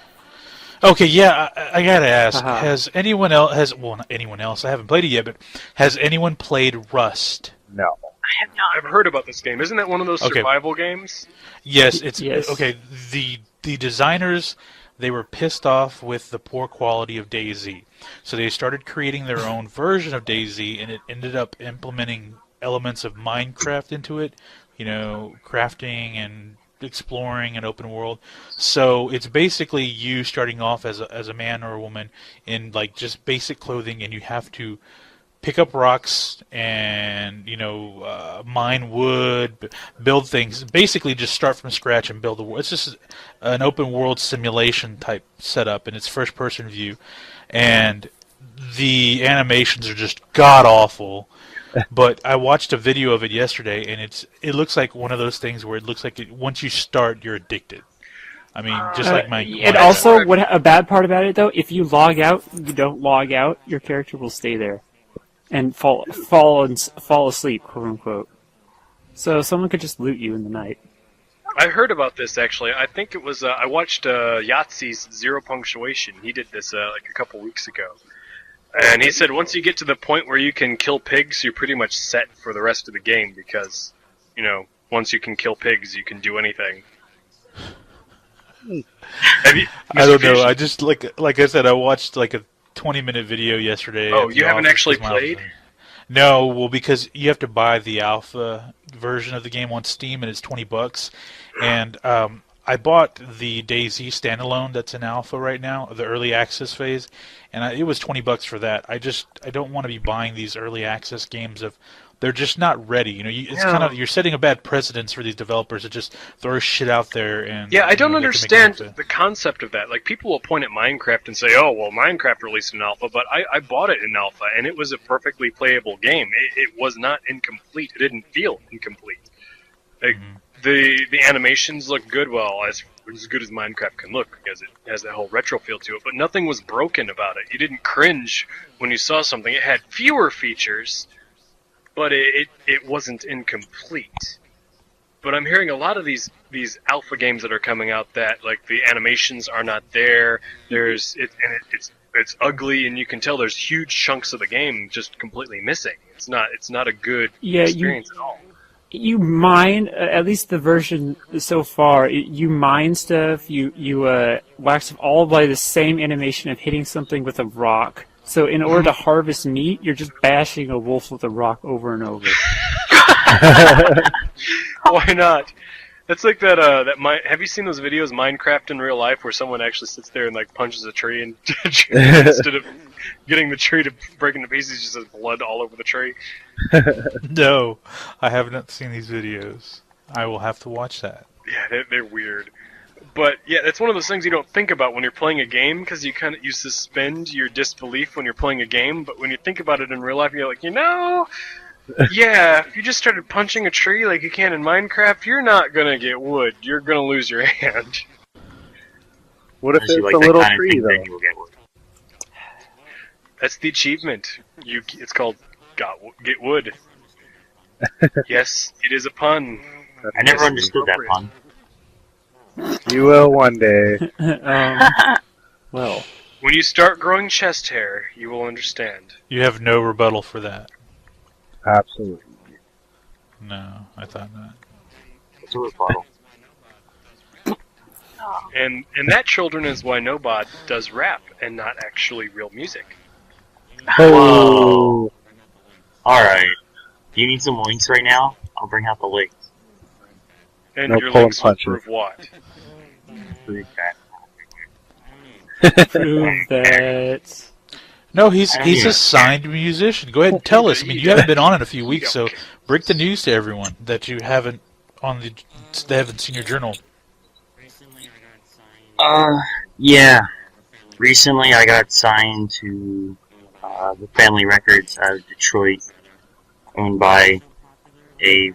Okay, yeah, I gotta ask: Uh-huh. has anyone else? Not anyone else? I haven't played it yet, but has anyone played Rust? No. I have not. I've heard about this game. Isn't that one of those Okay. survival games? Yes, it's Yes. okay. The designers, they were pissed off with the poor quality of DayZ, so they started creating their own version of DayZ, and it ended up implementing elements of Minecraft into it. Crafting and exploring an open world. So it's basically you starting off as a man or a woman in like just basic clothing, and you have to pick up rocks and mine wood, build things. Basically, just start from scratch and build the world. It's just an open world simulation type setup, and it's first person view, and the animations are just god awful. But I watched a video of it yesterday, and it looks like one of those things where it looks like once you start, you're addicted. I mean, just like my. And also, a bad part about it though, if you log out, you don't log out, your character will stay there, and fall asleep, quote unquote. So someone could just loot you in the night. I heard about this actually. I think it was I watched Yahtzee's Zero Punctuation. He did this like a couple weeks ago. And he said once you get to the point where you can kill pigs, you're pretty much set for the rest of the game because, once you can kill pigs, you can do anything. I don't know. I just like I said, I watched like a 20-minute video yesterday. Oh, you haven't actually played? No, well, because you have to buy the alpha version of the game on Steam, and it's $20. And I bought the DayZ standalone that's in alpha right now, the early access phase, and it was $20 for that. I don't want to be buying these early access games they're just not ready. It's kind of you're setting a bad precedence for these developers to just throw shit out there and. Yeah, I don't they can make understand money. the concept of that. Like people will point at Minecraft and say, "Oh, well, Minecraft released an alpha," but I bought it in alpha, and it was a perfectly playable game. It was not incomplete. It didn't feel incomplete. Like, The animations look good, as good as Minecraft can look, because it has that whole retro feel to it, but nothing was broken about it. You didn't cringe when you saw something. It had fewer features, but it wasn't incomplete. But I'm hearing a lot of these alpha games that are coming out that, like, the animations are not there, it's ugly, and you can tell there's huge chunks of the game just completely missing. It's not a good experience at all. You mine, at least the version so far, you mine stuff, you wax all by the same animation of hitting something with a rock. So in order to harvest meat, you're just bashing a wolf with a rock over and over. Why not? That's like that. Have you seen those videos, Minecraft in real life, where someone actually sits there and like punches a tree, and instead of getting the tree to break into pieces, just has blood all over the tree? No, I have not seen these videos. I will have to watch that. Yeah, they're weird. But yeah, that's one of those things you don't think about when you're playing a game, because you suspend your disbelief when you're playing a game. But when you think about it in real life, you're like, yeah, if you just started punching a tree like you can in Minecraft, you're not gonna get wood. You're gonna lose your hand. What if Unless you it's like a that little kind of tree, thing, though? then you will get wood. That's the achievement. It's called Get Wood. Yes, it is a pun. I never understood that pun. You will one day. Well, When you start growing chest hair, you will understand. You have no rebuttal for that. Absolutely. No, I thought not. It's a rebuttal. Oh. And that, children, is why Nobod does rap and not actually real music. Whoa! Alright. Do you need some links right now? I'll bring out the links. And No your pulling links will punches. prove what? Prove Prove that. No, he's I don't a even signed musician. Go ahead and tell us. I mean, you haven't been on in a few weeks, so break the news to everyone that you haven't they haven't seen your journal. Yeah. Recently I got signed to the Family Records out of Detroit, owned by a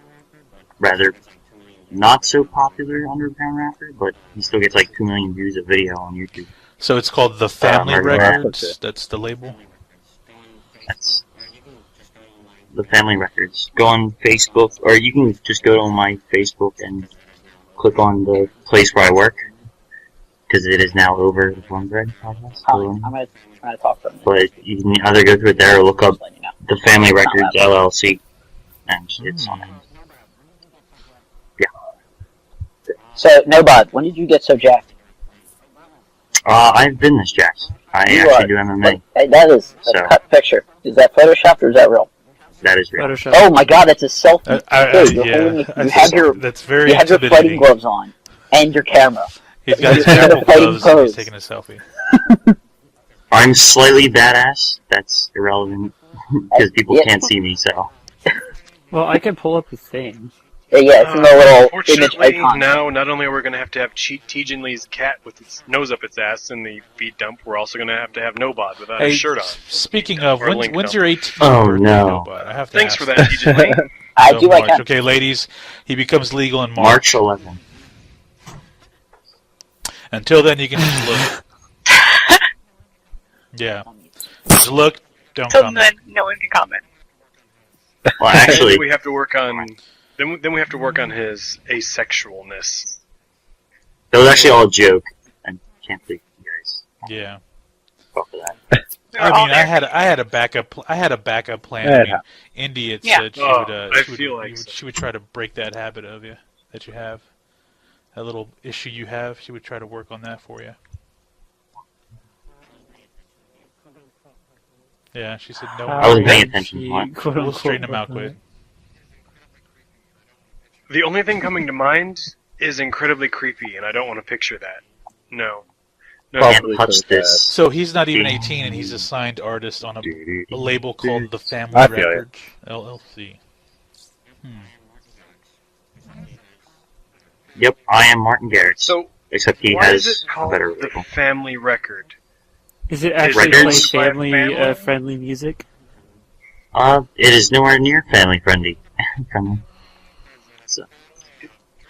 rather not so popular underground rapper, but he still gets like 2 million views a video on YouTube. So it's called the Family Murder Records. That's the label. That's the Family Records. Go on Facebook, or you can just go to my Facebook and click on the place where I work, because it is now over the Cornbread podcast. I'm gonna talk for a minute. But you can either go through it there or look up Just letting you know. the Family Not Records that LLC, and it's on it. So, Nobod, when did you get so jacked? I've been this Jax. I You actually are- do MMA. Hey, that is a So- cut picture. Is that photoshopped or is that real? That is real. Photoshop. Oh my god, that's a selfie. Dude, you're holding, yeah. you have your That's very you have your fighting intimidating. gloves on and your camera. He's got his You're in a camera fighting gloves and he's pose. taking a selfie. I'm slightly badass. That's irrelevant because people Yeah. can't see me. So Well, I can pull up the thing. Yeah, it's in the little image Unfortunately, icon. now not only are we going to have Tejan Lee's cat with its nose up its ass in the feed dump, we're also going to have Nobod without Hey, his shirt on. speaking of, Or link when's dump. your 18th Oh, birthday, no. Nobod? I have to Thanks ask for that, Tejan Lee. I So do what I March. can. Okay, ladies, he becomes legal in March 11th. Until then, you can just look. Yeah. Just look, don't Till comment. then, no one can comment. Well, Then actually, we have to work on. Then we have to work on his asexualness. that was actually all a joke. I can't believe you guys Yeah. fell for that. We're I all mean, I there. had a backup. I had a backup plan. Yeah, I it mean, Indy had Yeah. said Oh, I she would, feel like she would try to break that habit of you that you have, that little issue you have. She would try to work on that for you. Yeah, she said no. I wasn't paying How attention. she, What? quote, We'll unquote, straighten him out work on quick. The only thing coming to mind is incredibly creepy, and I don't want to picture that. No. No. Probably Can't touch so bad. this. So he's not even 18, and he's a signed artist on a label called the Family I feel ya. Records LLC. Yep, I am Martin Garrett. So Except he why is has it a called better the label. Family Record? Is it actually Records? play family Family? friendly music? It is nowhere near family friendly. So,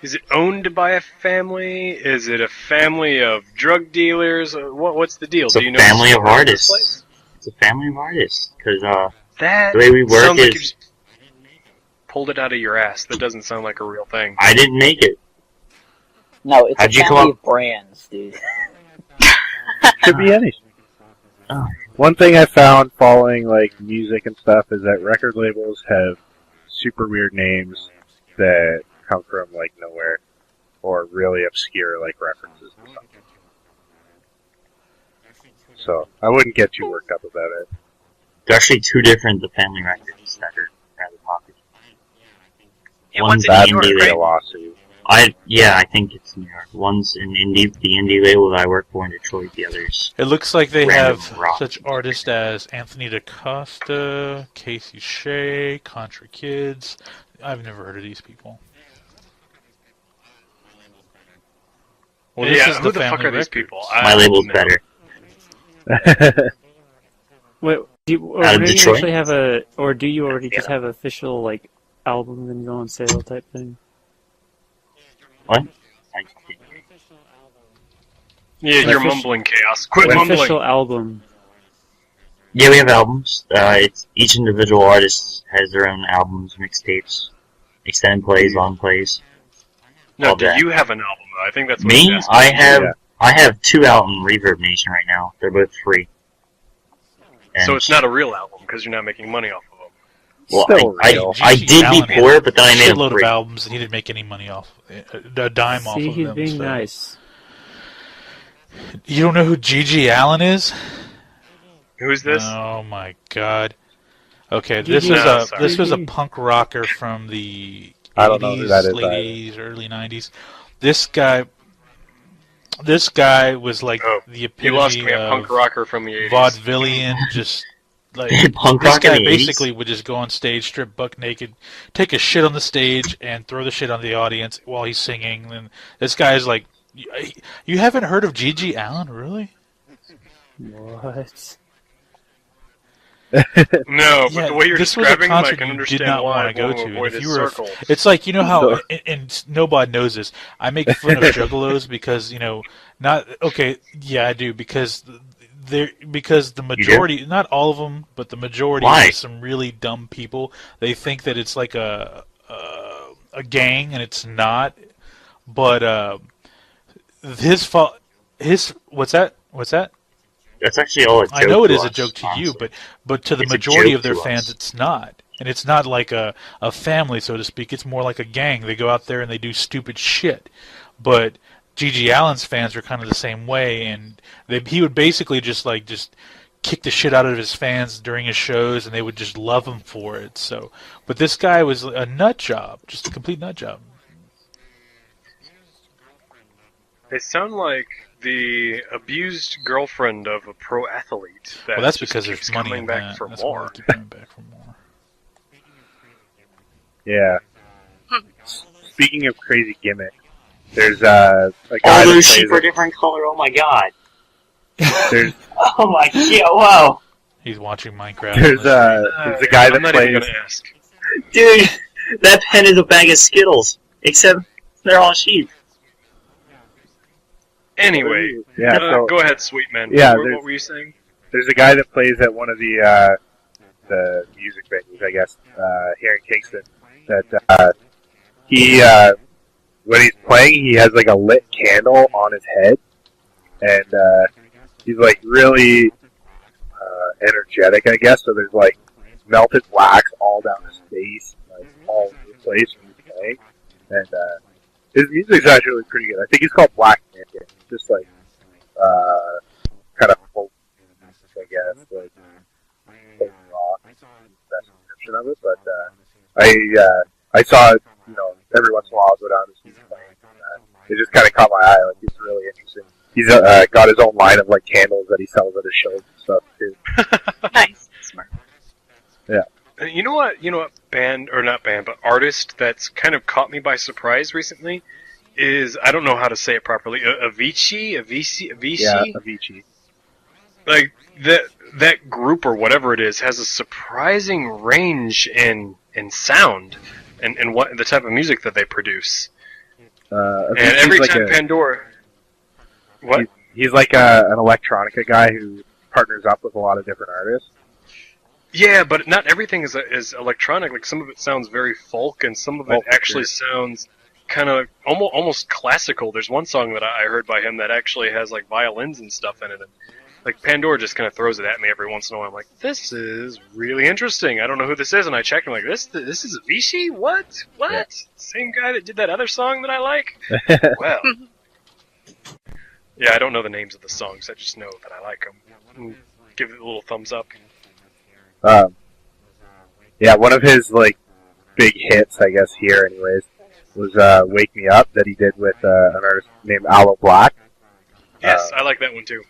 Is it owned by a family? Is it a family of drug dealers? What's the deal? it's a Do you know family the of story this artists. place? It's a family of artists. Because That the way we work sounds like you is, just pulled it out of your ass. That doesn't sound like a real thing. I didn't make it. No, it's How'd a you come family up- of brands, dude. Could be anything. Oh. One thing I found following like music and stuff is that record labels have super weird names that come from like nowhere or really obscure like references and stuff. So I wouldn't get too worked up about it. There's actually two different The Family Records that are rather popular. Yeah, One's one's in bad New and York, the right? A lawsuit. I think it's New York. One's in the indie label that I work for in Detroit. The others. It looks like they Random have rock. such artists as Anthony DaCosta, Casey Shea, Contra Kids. I've never heard of these people. Well, this yeah, is who the Family fuck are these Records. people? My label's no. better. Wait, do you, or Out of do you Detroit? actually have a, or do you already just have official like albums and go on sale type thing? What? Yeah, you're Official- mumbling chaos. Quit An mumbling. official album. Yeah, we have albums. It's each individual artist has their own albums, mixtapes, extended plays, long plays. No, all do that. you have an album? Though? I think that's what Me, he's asking. Yeah. I have two out in Reverb Nation right now. They're both free. And So it's not a real album because you're not making money off of them. Well, Still I real. did Allen had before, but then I made a shitload a of break. albums, and he didn't make any money off a dime off See, of he's them. being So. nice. You don't know who Gigi Allen is? Who is this? Oh my god. Okay, Gigi- No, this was a Gigi. punk rocker from the I don't know who that 80s, is late either. 80s, early 90s. This guy was like Oh, the you lost epitome me, a punk of rocker from the 80s. vaudevillian, just like Punk this rock in guy the basically 80s? would just go on stage, strip buck naked, take a shit on the stage, and throw the shit on the audience while he's singing. And this guy is like, you haven't heard of Gigi Allen, really? What? No, but the way you're this was a describing him, I concert can you understand did not why want to I go won't to. And avoid if his you were, circle. it's like you know how, and nobody knows this. I make fun of juggalos because not okay. Yeah, I do because the majority, not all of them, but the majority Why? is some really dumb people. They think that it's like a gang, and it's not. But his fault. What's that? That's actually all a joke I know it to is a us, joke to you, honestly. but to the It's a majority joke of their to fans, us. it's not. And it's not like a family, so to speak. It's more like a gang. They go out there and they do stupid shit. But Gigi Allen's fans are kind of the same way, and he would basically just kick the shit out of his fans during his shows, and they would just love him for it. So, but this guy was a nut job, just a complete nut job. They sound like the abused girlfriend of a pro athlete. That Well, that's just because keeps there's money coming in back that. for That's why more. they keep coming back for more. Yeah. Speaking of crazy gimmicks, there's a guy All that those plays sheep are it. different color, oh my god. There's Oh my god, wow. He's watching Minecraft. there's a guy I'm that not even plays. gonna ask. Dude, that pen is a bag of Skittles. Except they're all sheep. Anyway, Yeah, so go ahead, sweet man. Yeah, What were you saying? there's a guy that plays at one of the music venues, I guess, here in Kingston. That he when he's playing, he has like a lit candle on his head, and he's like really energetic, I guess. So there's like melted wax all down his face, like all over the place when he's playing, and his music's actually pretty good. I think he's called Black Mankin. Just like kind of folk music, I guess, like folk rock. That's the description of it. But I saw it, every once in a while I'll go down to see him playing. It just kind of caught my eye. Like he's really interesting. He's got his own line of like candles that he sells at his shows and stuff too. Nice. Smart. Yeah. You know what? Band or not band, but artist that's kind of caught me by surprise recently is, I don't know how to say it properly. Avicii. Yeah, Avicii. Like that group or whatever it is has a surprising range in sound and what the type of music that they produce. And every like time Pandora. What? He's like an electronica guy who partners up with a lot of different artists. Yeah, but not everything is electronic. Like some of it sounds very folk, and some of it actually sounds kind of almost classical. There's one song that I heard by him that actually has like violins and stuff in it. And, like Pandora just kind of throws it at me every once in a while. I'm like, this is really interesting. I don't know who this is, and I checked. I'm like, this is Avicii? What? Yeah. Same guy that did that other song that I like? Well, yeah, I don't know the names of the songs. I just know that I like them. Give it a little thumbs up. Yeah, one of his like big hits, I guess here, anyways, was "Wake Me Up" that he did with an artist named Aloe Black. Yes, I like that one too.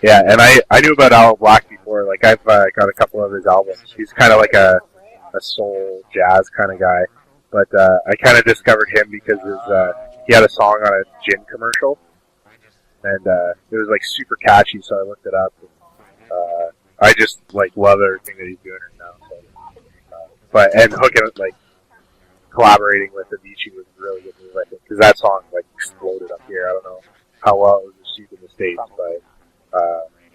Yeah, and I knew about Aloe Black before. Like I've got a couple of his albums. He's kind of like a soul jazz kind of guy, but I kind of discovered him because he had a song on a gin commercial, and it was like super catchy. So I looked it up. And, I just like love everything that he's doing right now. So, and hooking like collaborating with Avicii was a really good move, I think, because that song like exploded up here. I don't know how well it was received in the States, but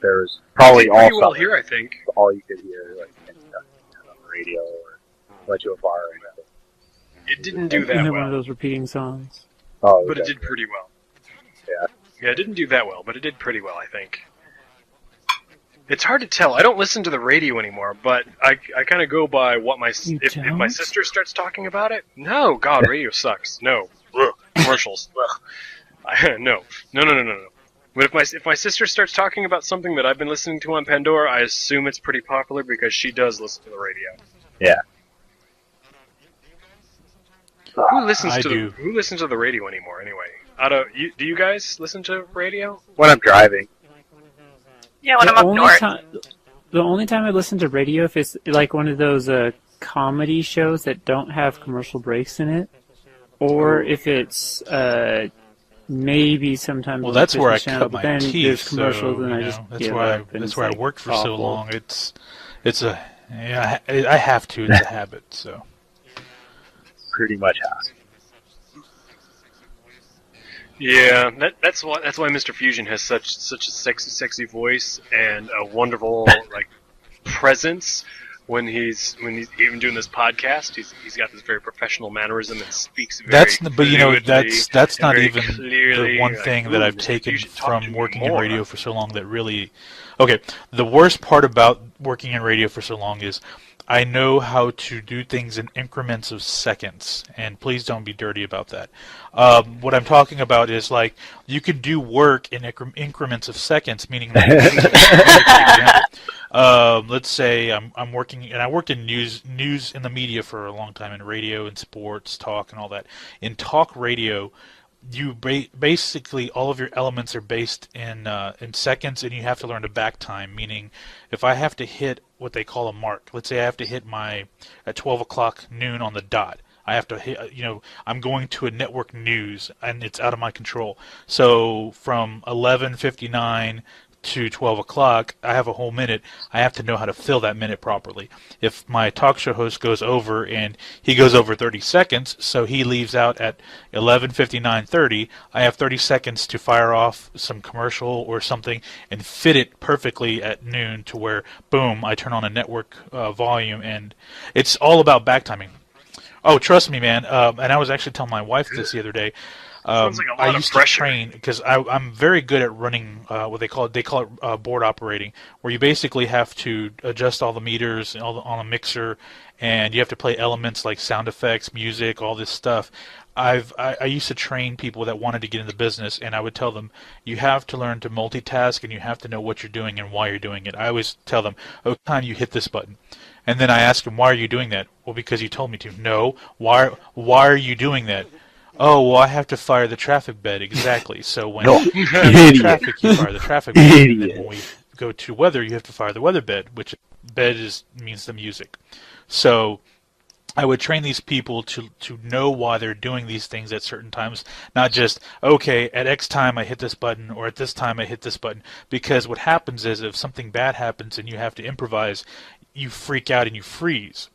there was probably all pretty well here, I think. all you could hear like on the radio or went to a bar or anything. It didn't do Isn't that it one of well, those repeating songs? Oh, but it okay. did pretty well. Yeah. Yeah, it didn't do that well, but it did pretty well, I think. It's hard to tell. I don't listen to the radio anymore, but I kind of go by what if my sister starts talking about it. No, God, radio sucks. No, ugh, commercials. Ugh. No. But if my sister starts talking about something that I've been listening to on Pandora, I assume it's pretty popular because she does listen to the radio. Yeah. Who listens to the radio anymore? Anyway, do you guys listen to radio? When I'm driving. Yeah, when I'm up north. The only time I listen to radio if it's like one of those comedy shows that don't have commercial breaks in it, or if it's maybe sometimes. Well, that's where I cut my then teeth. There's commercials, and I just that's where I worked for so long. I have to. It's a habit. So pretty much have. Yeah, that's why Mr. Fusion has such a sexy voice and a wonderful presence when he's even doing this podcast. He's got this very professional mannerism and speaks very that's not even clearly, the one thing that I've taken from working in radio for so long that really the worst part about working in radio for so long is I know how to do things in increments of seconds, and please don't be dirty about that. What I'm talking about is you can do work in increments of seconds, meaning let's say I'm working, and I worked in news in the media for a long time, in radio and sports, talk, and all that. In talk radio, you basically all of your elements are based in seconds, and you have to learn to back time. Meaning, if I have to hit what they call a mark, let's say I have to hit at 12 o'clock noon on the dot. I have to hit. I'm going to a network news, and it's out of my control. So from 11:59 to 12 o'clock, I have a whole minute. I have to know how to fill that minute properly. If my talk show host goes over, and he goes over 30 seconds, so he leaves out at 11:59:30, I have 30 seconds to fire off some commercial or something and fit it perfectly at noon to where, boom, I turn on a network volume, and it's all about back timing. Oh, trust me, man. And I was actually telling my wife this the other day. I used to train because I'm very good at running what they call it board operating, where you basically have to adjust all the meters on a mixer, and you have to play elements like sound effects, music, all this stuff. I used to train people that wanted to get in the business, and I would tell them, you have to learn to multitask, and you have to know what you're doing and why you're doing it. I always tell them, time you hit this button. And then I ask them, why are you doing that? Well, because you told me to. No. Why are you doing that? Oh, well, I have to fire the traffic bed. Exactly. So when you traffic, you fire the traffic bed. And then when we go to weather, you have to fire the weather bed, which means the music. So I would train these people to know why they're doing these things at certain times, not just, okay, at X time I hit this button, or at this time I hit this button. Because what happens is if something bad happens and you have to improvise, you freak out and you freeze.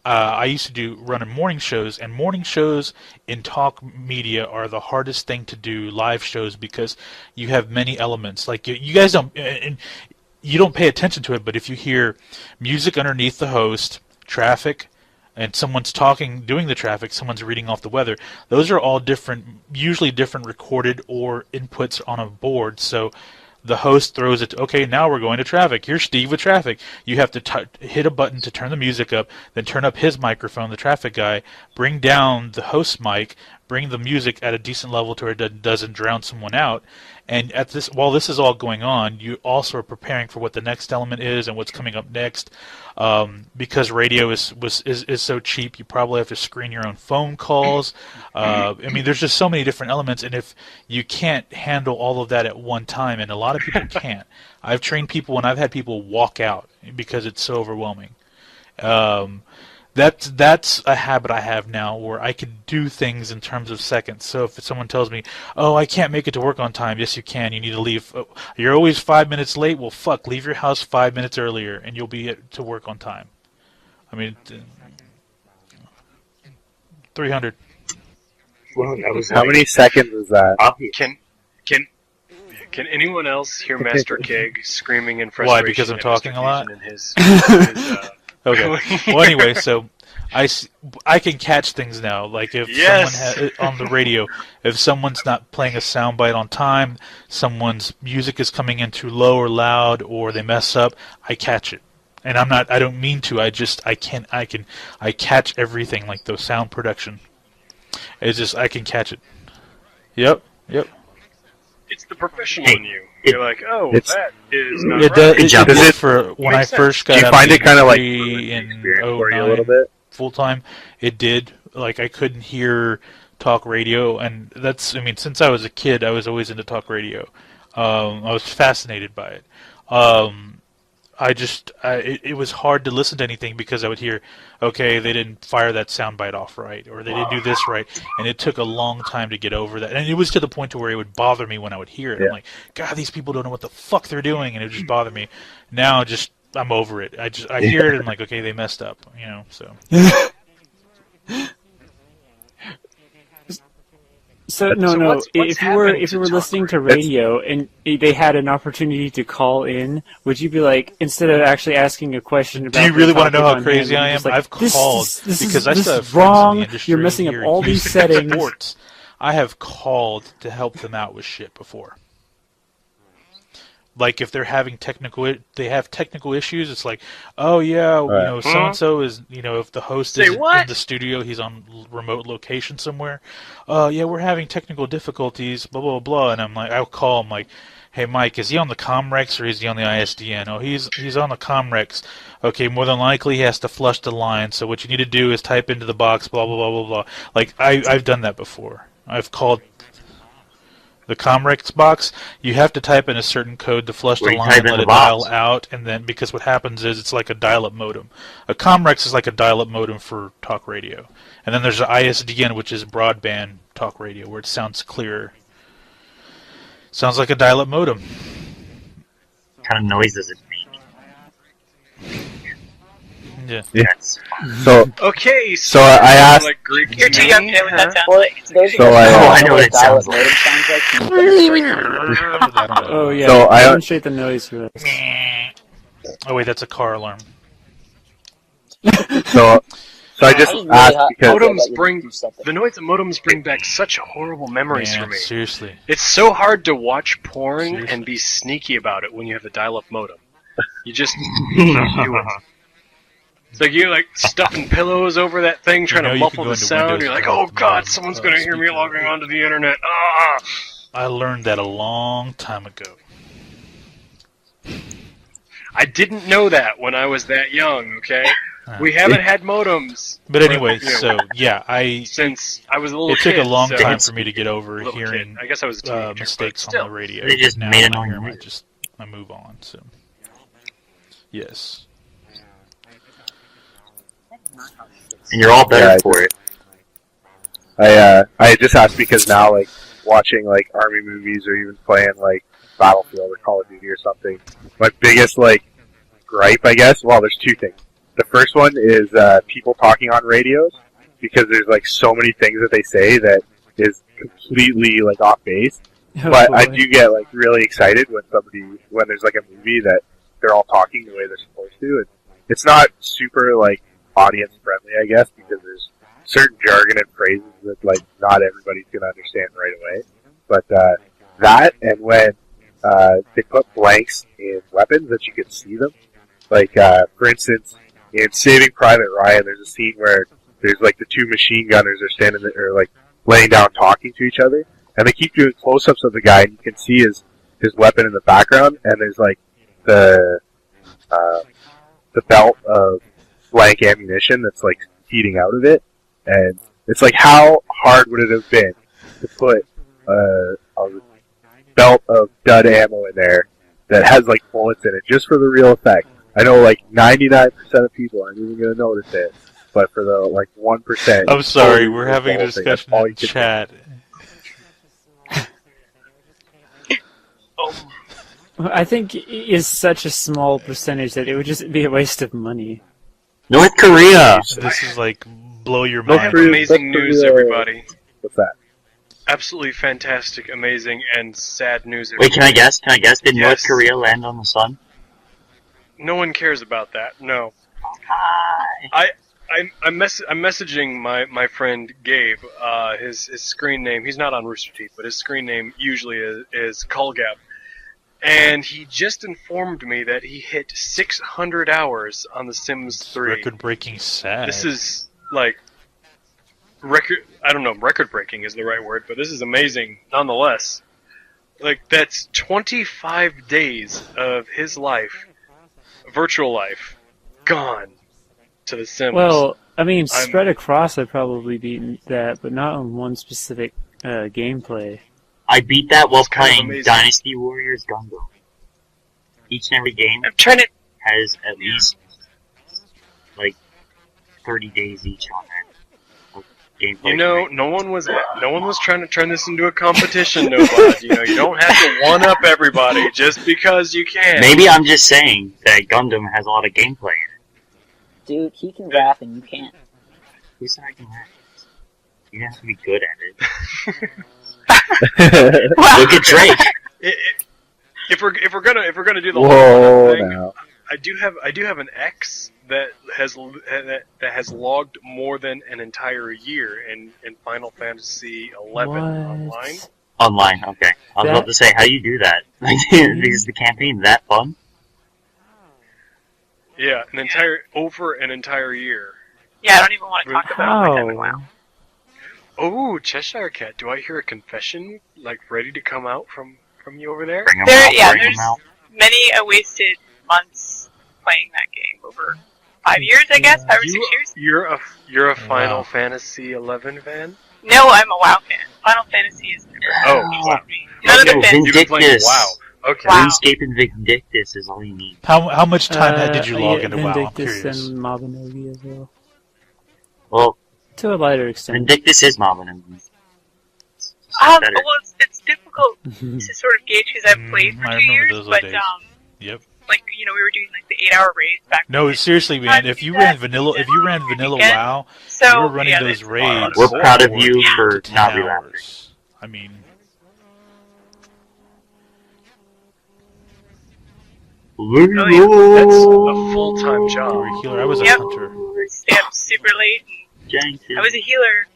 I used to run morning shows, and morning shows in talk media are the hardest thing to do, live shows, because you have many elements. Like you guys don't pay attention to it, but if you hear music underneath the host, traffic, and someone's talking, doing the traffic, someone's reading off the weather, those are all different, usually different recorded or inputs on a board. So the host throws it, okay, now we're going to traffic. Here's Steve with traffic. You have to hit a button to turn the music up, then turn up his microphone, the traffic guy, bring down the host's mic, bring the music at a decent level to where it doesn't drown someone out. And while this is all going on, you also are preparing for what the next element is and what's coming up next. Because radio is so cheap, you probably have to screen your own phone calls. There's just so many different elements, and if you can't handle all of that at one time, and a lot of people can't. I've trained people, and I've had people walk out because it's so overwhelming. That's a habit I have now, where I could do things in terms of seconds. So if someone tells me, "Oh, I can't make it to work on time," yes, you can. You need to leave. Oh, you're always 5 minutes late. Well, leave your house 5 minutes earlier, and you'll be to work on time. 300. Well, how many seconds is that? Can anyone else hear Master Keg screaming in frustration? Why? Because I'm talking a lot? In his Okay. Well, anyway, so I can catch things now. Like if someone on the radio, if someone's not playing a soundbite on time, someone's music is coming in too low or loud, or they mess up, I catch it. And I don't mean to. I catch everything, like the sound production. It's just I can catch it. Yep. It's the professional in you. You're like, oh, that is not right. It did for when I first got out. Do you find it kind of like in for you a little bit? Full time, it did. Like I couldn't hear talk radio, and since I was a kid, I was always into talk radio. I was fascinated by it. It was hard to listen to anything because I would hear, okay, they didn't fire that soundbite off right, or they didn't do this right, and it took a long time to get over that. And it was to the point to where it would bother me when I would hear it. I'm like, God, these people don't know what the fuck they're doing, and it would just bother me. Now, I'm over it. I hear it and I'm like, okay, they messed up, so. So no. If you were listening to radio and they had an opportunity to call in, would you be like, instead of actually asking a question about? Do you really want to know how crazy I am? Like, I've called because I still have friends wrong. in the industry. You're messing up all these music settings. Sports. I have called to help them out with shit before. Like if they're having technical issues, it's like, oh yeah, so and so is, if the host is in the studio, he's on remote location somewhere. Yeah, we're having technical difficulties, blah blah blah, and I'll call him like, hey Mike, is he on the Comrex or is he on the ISDN? Oh, he's on the Comrex. Okay, more than likely he has to flush the line. So what you need to do is type into the box, blah blah blah blah blah. Like I've done that before. I've called the Comrex box. You have to type in a certain code to flush the line and let it dial out, and then because what happens is it's like a dial-up modem. A Comrex is like a dial-up modem for talk radio, and then there's the ISDN, which is broadband talk radio, where it sounds clearer. Sounds like a dial-up modem. What kind of noise does it make? Yeah. Yes. So okay. So I asked. Like Greek You're too young to know what that sounds like. I know what it sounds like. Oh yeah. So demonstrate the noise for us. Oh wait, that's a car alarm. So I just asked because the noise of modems bring back such horrible memories for me. Seriously. It's so hard to watch porn and be sneaky about it when you have a dial-up modem. You just do it. It's like you're stuffing pillows over that thing, trying to muffle the sound. You're like, oh god, someone's going to hear me logging onto the internet. Ah! I learned that a long time ago. I didn't know that when I was that young, okay? We haven't had modems. But anyway, since I was a little kid. It took a long time for me to get over hearing I guess I was a teenager, mistakes on the radio. They just now made when I hear annoying them, I move on, so. Yes. And you're all better for it. I just asked because now, watching, Army movies or even playing, Battlefield or Call of Duty or something, my biggest, gripe, I guess, well, there's two things. The first one is people talking on radios, because there's, so many things that they say that is completely, off base. But I do get, really excited when there's, a movie that they're all talking the way they're supposed to. And it's not super, audience friendly, I guess, because there's certain jargon and phrases that not everybody's gonna understand right away. But that, and when they put blanks in weapons that you can see them, for instance, in Saving Private Ryan, there's a scene where there's the two machine gunners are standing there, or laying down talking to each other, and they keep doing close-ups of the guy, and you can see his weapon in the background, and there's the belt of blank ammunition that's feeding out of it, and it's how hard would it have been to put a belt of dud ammo in there that has bullets in it just for the real effect? I know 99% of people aren't even going to notice it, but for the 1%. I'm sorry, we're having a discussion in chat. I think it is such a small percentage that it would just be a waste of money. North Korea! This is blow your mind. Amazing news, everybody. What's that? Absolutely fantastic, amazing, and sad news. Wait, can I guess? Did North Korea land on the sun? No one cares about that, no. I'm messaging my friend Gabe. His screen name. He's not on Rooster Teeth, but his screen name usually is Colgab. And he just informed me that he hit 600 hours on The Sims 3. Record-breaking sad. This is like record. I don't know. Record-breaking is the right word, but this is amazing nonetheless. Like that's 25 days of his life, virtual life, gone to The Sims. Well, I mean, spread across, I'd probably beaten that, but not on one specific gameplay. I beat that while kind of playing amazing. Dynasty Warriors Gundam. Each and every game I'm trying to. has at least like 30 days each on that. Gameplay. You know, no one was trying to turn this into a competition, nobody. You know, you don't have to one up everybody just because you can. Maybe I'm just saying that Gundam has a lot of gameplay in it. Dude, he can rap and you can't. Who said I can rap? You have to be good at it. Look at Drake. If we're gonna do the Whoa, whole thing, now. I do have an ex that has logged more than an entire year in Final Fantasy 11 online. Online, okay. I was about to say, how do you do that? Is the campaign that fun? Yeah, over an entire year. Yeah, I don't even want to talk about my time in WoW. Oh, Cheshire Cat, do I hear a confession like ready to come out from you over there? Bring 'em There, out, yeah, bring 'em there's out. many wasted months playing that game over 5 years, I guess, 5 or 6 years. You're a Final Wow. Fantasy 11 fan? No, I'm a WoW fan. Final Fantasy is never Oh, wow. none of the Yo, fans. You've been playing Vindictus. WoW. Okay. Wow. RuneScape and Vindictus is all you need. How much time did you log yeah, into WoW? I'm Vindictus curious. and Mabinogi as well. Well, To a lighter extent. Vindictus is Mobbin. Better. Well, it's difficult to sort of gauge because I've played for I 2 remember years, those but days. Yep. like we were doing like the 8-hour raids back. No, then. seriously, man. If you ran vanilla WoW, So you were running yeah, those there's- raids. We're proud of for you 8 for to not 10 relapsing. hours. I mean, That's a full-time job. you were a healer. I was a Yep. hunter. Stay up super late. I was a healer.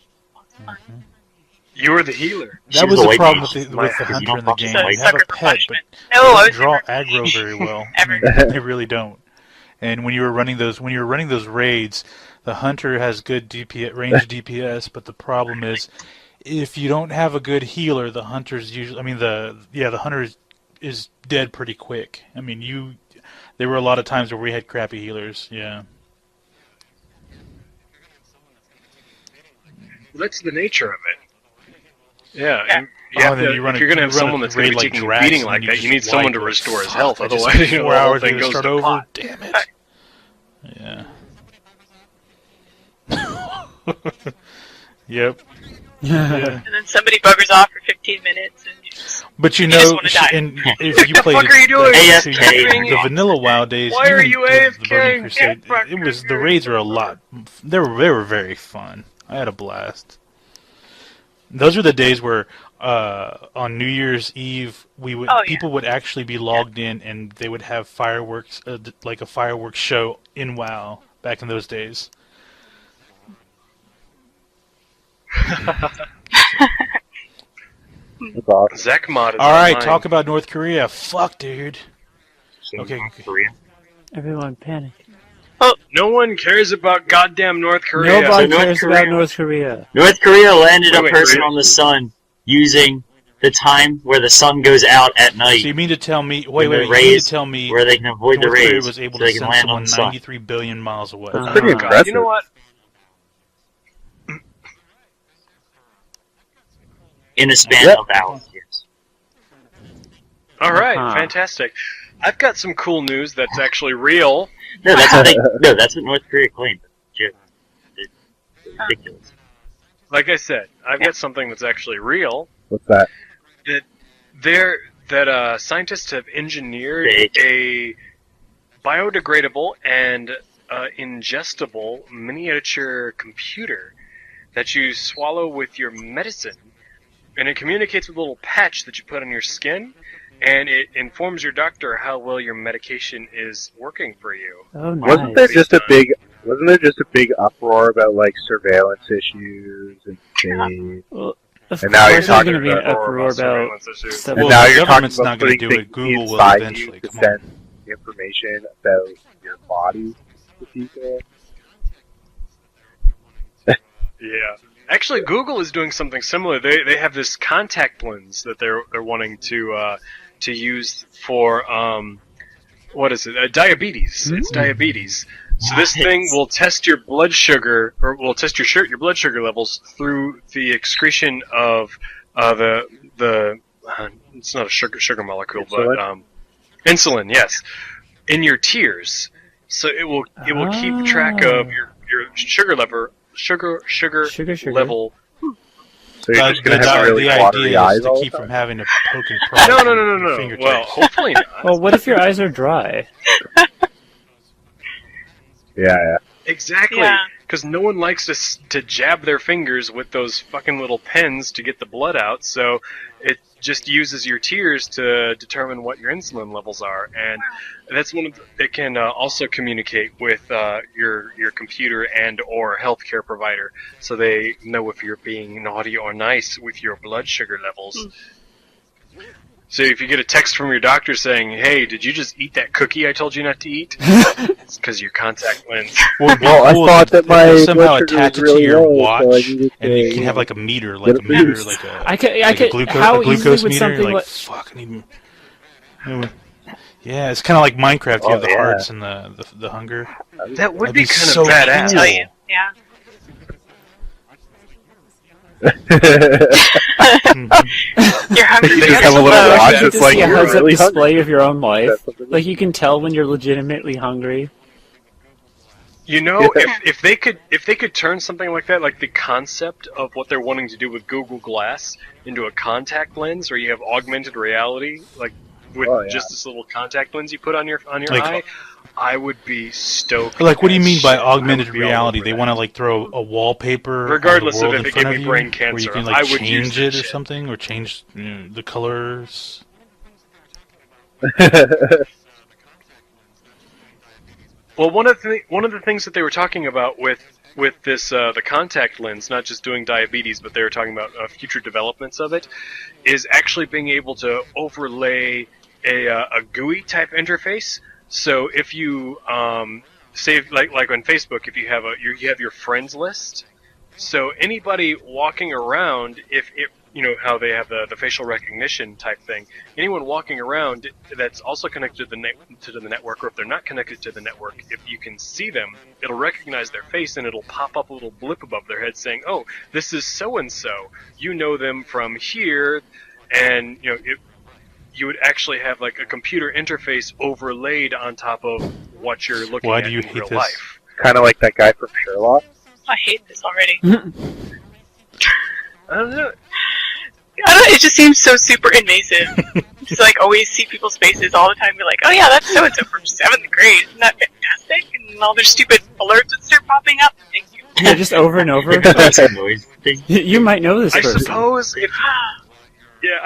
You were the healer. That She was a the white problem mage. with the Because you hunter don't in the fucking game. like They have a sucker for pet, but punishment. they No, I don't was draw never aggro very well. Ever. They really don't. And when you were running those raids, the hunter has good DPS, range DPS, but the problem is if you don't have a good healer, the hunter's usually. I mean, the hunter is dead pretty quick. I mean, there were a lot of times where we had crappy healers. Yeah. That's the nature of it. Yeah. Yeah. You Oh, have and then to, you run if a- you're going to you have run a someone that's going to raid be like taking a Drax, beating and like you that, just you need someone wipe to it. restore his Fuck, health. I just Otherwise, spent you know, 4 the whole hours thing to goes start to over. pot. Damn it. Yeah. Yep. And then somebody buggers off for 15 minutes and you just, But you You just know, wanna die. and if you the played fuck are you doing? AFK. the vanilla WoW days, Why are even you the Burning AFK? Crusade, the raids were a lot. They were very fun. I had a blast. Those were the days where on New Year's Eve people would actually be logged in and they would have fireworks, like a fireworks show in WoW back in those days. That's awesome. Zekmod is All right, online. talk about North Korea. Fuck, dude. Okay. Korea. Everyone panic. No one cares about goddamn North Korea. Nobody North cares Korea- about North Korea. North Korea landed Wait, a person really? on the sun using the time where the sun goes out at So night, you mean to tell me? When Wait, the you mean to rays- tell me where they can avoid North the Korea rays, was able so to they can send land someone on the sun. 93 billion miles away? That's pretty Oh, impressive. You know what? In a span Yep. of hours. Yes. All right, Uh-huh. fantastic. I've got some cool news that's actually real. No, that's what no, that's what North Korea claimed. It's ridiculous. Like I said, I've got something that's actually real. What's that? That scientists have engineered Fake. a biodegradable and ingestible miniature computer that you swallow with your medicine, and it communicates with a little patch that you put on your skin, and it informs your doctor how well your medication is working for you. Oh, nice. Wasn't there just a big Wasn't there just a big uproar about like surveillance issues and Well, of And now you're course there's talking going to be an about uproar about surveillance issues. stuff. and Well, now the you're talking government's about not gonna putting do it. things Google will inside eventually. you to Come send on. information about your body to people. Yeah. Actually, Google is doing something similar. They have this contact lens that they're wanting to use for what is it? Diabetes. It's diabetes. So this thing will test your blood sugar, or will test your blood sugar levels through the excretion of the it's not a sugar molecule, Insulin? but insulin. Yes, in your tears. So it will keep track of your sugar level. So you're just going to have really the watery idea eyes is to all the keep time? from having to poke and prod No. your fingertips. Well, hopefully not. Well, what if your eyes are dry? Yeah. Exactly, Yeah. because no one likes to jab their fingers with those fucking little pens to get the blood out, so it just uses your tears to determine what your insulin levels are, and that's it can also communicate with your computer and or healthcare provider, so they know if you're being naughty or nice with your blood sugar levels. So if you get a text from your doctor saying, "Hey, did you just eat that cookie I told you not to eat?" It's because your contact lens. Well, I thought that my somehow blood sugar attach was it to really your low, watch, so I needed and to, you can have like a meter, like get a boost. like a I could. glucose, How a easily glucose would meter. something Like like fuck, I need. Yeah, it's kind of like Minecraft. You Oh, have the yeah. hearts and the hunger. That would That'd be be kind so of I badass. tell you, yeah. You're hungry. You but just you're have a little slow. watch you that's just like, see a you're heads-up really display hungry. of your own life. That's something- Like you can tell when you're legitimately hungry. You know, if they could turn something like that, like the concept of what they're wanting to do with Google Glass, into a contact lens, where you have augmented reality, like with Oh, yeah. just this little contact lens you put on your Like- eye, I would be stoked. Like, what do you as mean by shit. I would augmented be all reality? over They that. want to like throw a wallpaper, Regardless on of the if world it in front gave of me you, brain where you cancer, can I like would change use it that or shit. something, or change the colors. Well, one of the things that they were talking about with this the contact lens, not just doing diabetes, but they were talking about future developments of it, is actually being able to overlay a GUI type interface. So if you save like on Facebook, if you have you have your friends list, so anybody walking around, if you know how they have the facial recognition type thing, anyone walking around that's also connected to the network, or if they're not connected to the network, if you can see them, it'll recognize their face and it'll pop up a little blip above their head saying, "Oh, this is so and so. You know them from here," and you know you would actually have like a computer interface overlaid on top of what you're looking Why at do you in hate real this? life. Kind of like that guy from Sherlock. I hate this already. I don't know. It just seems so super invasive. Just like always see people's faces all the time. Be like, oh yeah, that's so and so from 7th grade. Isn't that fantastic? And all their stupid alerts would start popping up. Thank you. Yeah, just over and over. Makes a noise thing. You might know this I person.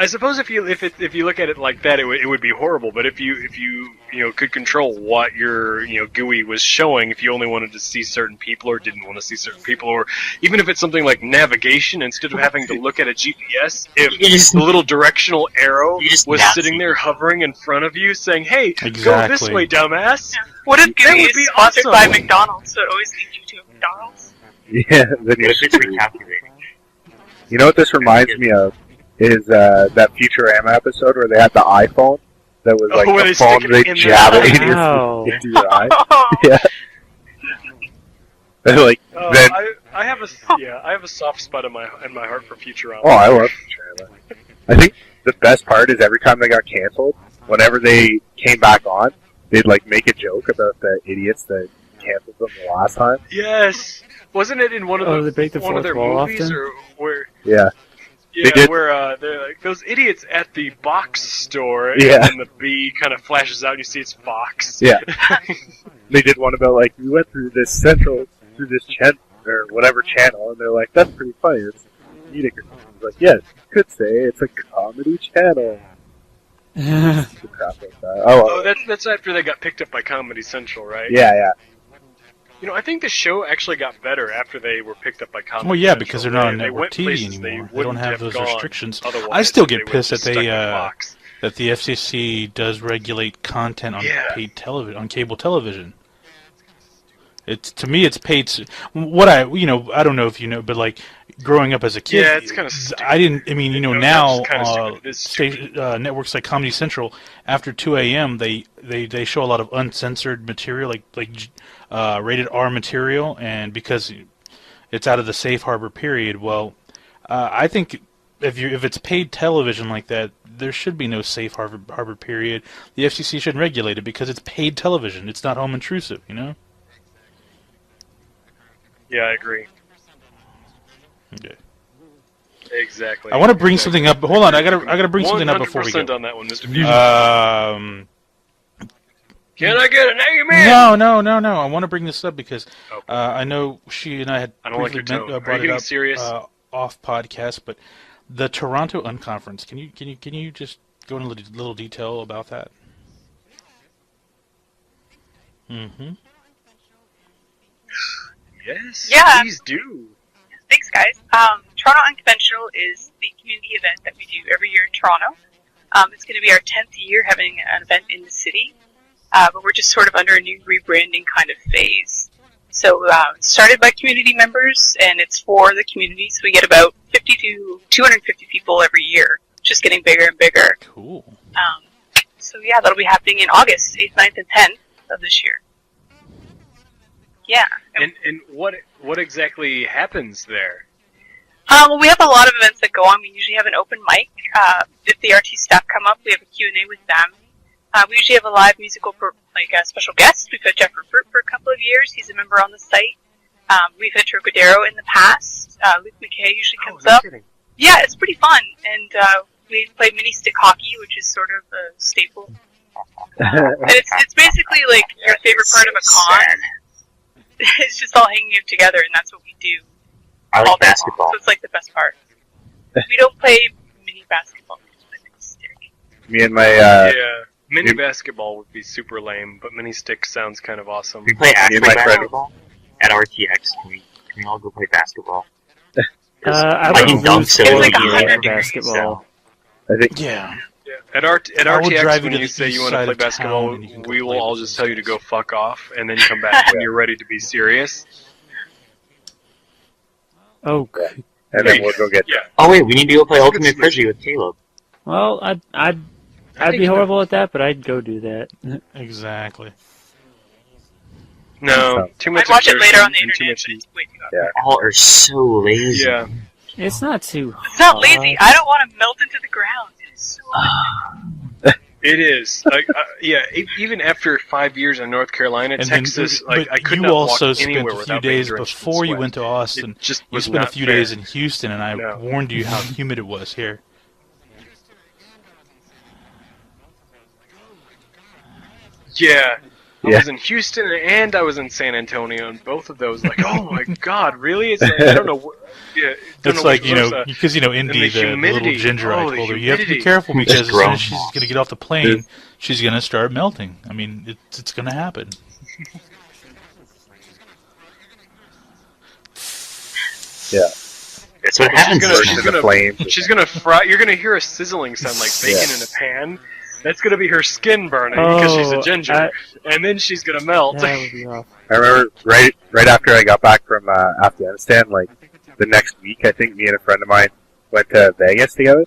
suppose if you look at it like that, it would be horrible. But if you could control what your GUI was showing, if you only wanted to see certain people or didn't want to see certain people, or even if it's something like navigation, instead of having to look at a GPS, if You just- the little directional arrow You just was not sitting see there hovering in front of you, saying, "Hey, go this Exactly. way, dumbass." What if That GUI would is be sponsored awesome. by McDonald's, so it always leads you to McDonald's? Yeah. Then What if it's recalculating? You know what this reminds me of is that Futurama episode where they had the iPhone that was like where the they phone stick it they in jab the- it into Wow. into your eye. Oh, Yeah. Like then. I have a soft spot in my heart for Futurama. Oh, I love Futurama. I think the best part is every time they got canceled, whenever they came back on, they'd like make a joke about the idiots that canceled them the last time. Yes, wasn't it in one of Oh, they break the one of their fourth wall movies often? or where? Yeah. Yeah, did. where they're like those idiots at the box store, Yeah. and then the bee kind of flashes out, and you see it's Fox. Yeah. They did one about like we went through this channel or whatever channel, and they're like, "That's pretty funny." It's comedic. Or something. It's like, yes, you could say it's a comedy channel. Crap like that. Oh, that's after they got picked up by Comedy Central, right? Yeah. I think the show actually got better after they were picked up by Comedy Well, yeah, Central. because they're not on They network went TV places anymore. they They don't wouldn't have those gone restrictions. otherwise I still if get they were pissed that just stuck they with Fox. that the FCC does regulate content on paid television, on cable television. To me, it's paid. What I don't know if you know, but like growing up as a kid, Yeah, it's kind of stupid. I didn't. I mean, now networks like Comedy Central after 2 a.m. they show a lot of uncensored material, like rated R material, and because it's out of the safe harbor period. Well, I think if it's paid television like that, there should be no safe harbor period. The FCC shouldn't regulate it because it's paid television. It's not home intrusive, Yeah, I agree. Okay. Exactly. I want to bring something up. Hold on, I gotta bring something up before we go. 100% on that one, Mr. Fusion. Can I get an amen? No. I want to bring this up because I know she and I had briefly brought it up serious? Off podcast, but the Toronto Unconference. Can you just go into a little detail about that? Mm-hmm. Yes. Yeah. Please do. Thanks, guys. Toronto Unconventional is the community event that we do every year in Toronto. It's going to be our 10th year having an event in the city, but we're just sort of under a new rebranding kind of phase. So it's started by community members, and it's for the community, so we get about 50 to 250 people every year, just getting bigger and bigger. Cool. So yeah, that'll be happening in August 8th, 9th, and 10th of this year. Yeah. And what exactly happens there? Well, we have a lot of events that go on. We usually have an open mic. If the RT staff come up, we have a Q&A with them. We usually have a live musical, special guest. We've had Jeff Rupert for a couple of years. He's a member on the site. We've had Trocadero in the past. Luke McKay usually comes up. Kidding. Yeah, it's pretty fun. And we play mini stick hockey, which is sort of a staple. And it's basically like your favorite part of a con. It's just all hanging together, and that's what we do. I like basketball. So it's like the best part. We don't play mini basketball. We just play mini stick. Me and my mini basketball would be super lame, but mini stick sounds kind of awesome. We play actual basketball at RTX. Can we all go play basketball? I can dunk so like for 100 basketball. I think Yeah. At RTX, when you say you want to play basketball, we will all just tell you to go fuck off, and then come back when you're ready to be serious. Oh, and then we'll go get. Yeah. Oh wait, we need to go play Ultimate Frisbee with Caleb. well, I'd be horrible at that, but I'd go do that. Exactly. No, too much. I'd watch it later on the exertion internet, and but it's way too hard. Yeah. All are so lazy. Yeah. It's not too It's not lazy. I don't want to melt into the ground. It's so It is. Even after 5 years in North Carolina, And Texas, then, I could you not also walk spent anywhere a few without being days drenched in before you sweat. went to Austin. It just You was spent a not few fair. days in Houston, and I No. warned you how humid it was here. Yeah. I Yeah. was in Houston and I was in San Antonio, and both of those, like, oh my god, really? It's like, I don't know. It's like, because, Indy, the little humidity. ginger, I Oh, the told her, you have to be humidity. careful because as soon grown as she's moss. going to get off the plane, she's going to start melting. I mean, it's going to happen. Yeah. That's what happens. Burst into flames. She's gonna fry. You're gonna hear a sizzling sound like bacon in a pan. That's gonna be her skin burning because she's a ginger, and then she's gonna melt. That would be awful. I remember right after I got back from Afghanistan, like the next week, I think me and a friend of mine went to Vegas together,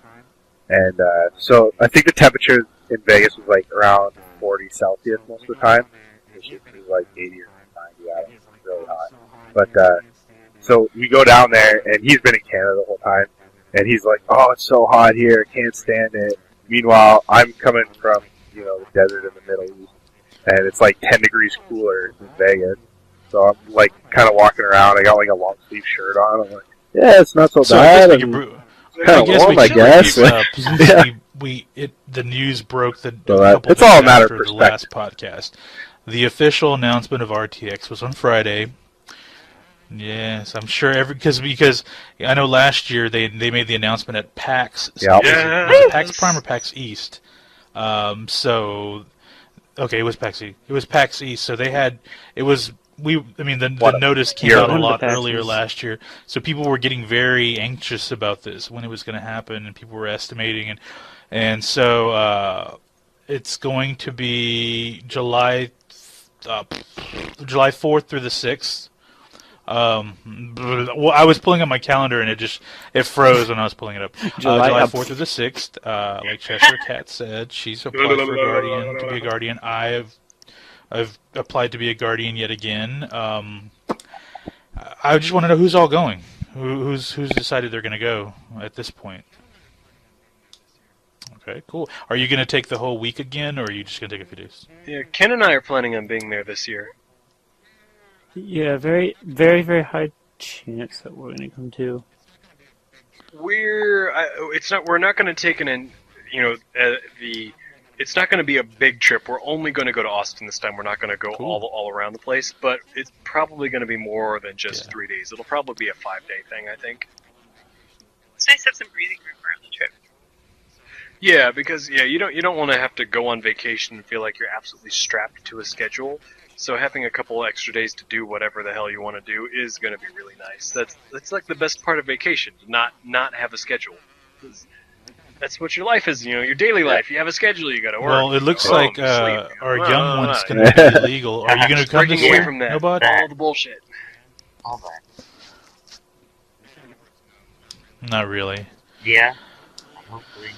and so I think the temperature in Vegas was like around 40 Celsius most of the time. It was like 80 or 90 out. It was really hot. But so we go down there, and he's been in Canada the whole time, and he's like, "Oh, it's so hot here, can't stand it." Meanwhile, I'm coming from the desert in the Middle East, and it's like 10 degrees cooler in Vegas. So I'm like kind of walking around. I got like a long sleeve shirt on. I'm like, "Yeah, it's not so So bad." I guess we Kind of warm, I guess. The news broke So couple it's all a days matter of after the last perspective. podcast. The official announcement of RTX was on Friday. Yes, I'm sure because I know last year they made the announcement at PAX. Yeah. Was it PAX Prime or PAX East? It was PAX East. It was PAX East. So it was the notice came out a lot earlier patches. last year, so people were getting very anxious about this when it was going to happen, and people were estimating, and so it's going to be July 4th through the 6th. Well, I was pulling up my calendar and it froze when I was pulling it up. July 4th through the 6th. Like Cheshire Cat said, she's applied for a guardian to be a guardian. I've applied to be a guardian yet again. I just want to know who's all going. Who's decided they're going to go at this point? Okay, cool. Are you going to take the whole week again, or are you just going to take a few days? Yeah, Ken and I are planning on being there this year. Yeah, very, very, very high chance that we're going to come to. We're not going to take it's not going to be a big trip. We're only going to go to Austin this time. We're not going to go all around the place, but it's probably going to be more than just 3 days. It'll probably be a 5-day thing, I think. It's nice to have some breathing room around the trip. Yeah, because you don't want to have to go on vacation and feel like you're absolutely strapped to a schedule. So having a couple extra days to do whatever the hell you want to do is going to be really nice. That's like the best part of vacation, not have a schedule. That's what your life is, your daily life. You have a schedule, you got to work. Well, it looks like our young one's going to be illegal. Are you going to come this breaking year? away from that, Nobody? all the bullshit. All that. Not really. Yeah. Hopefully.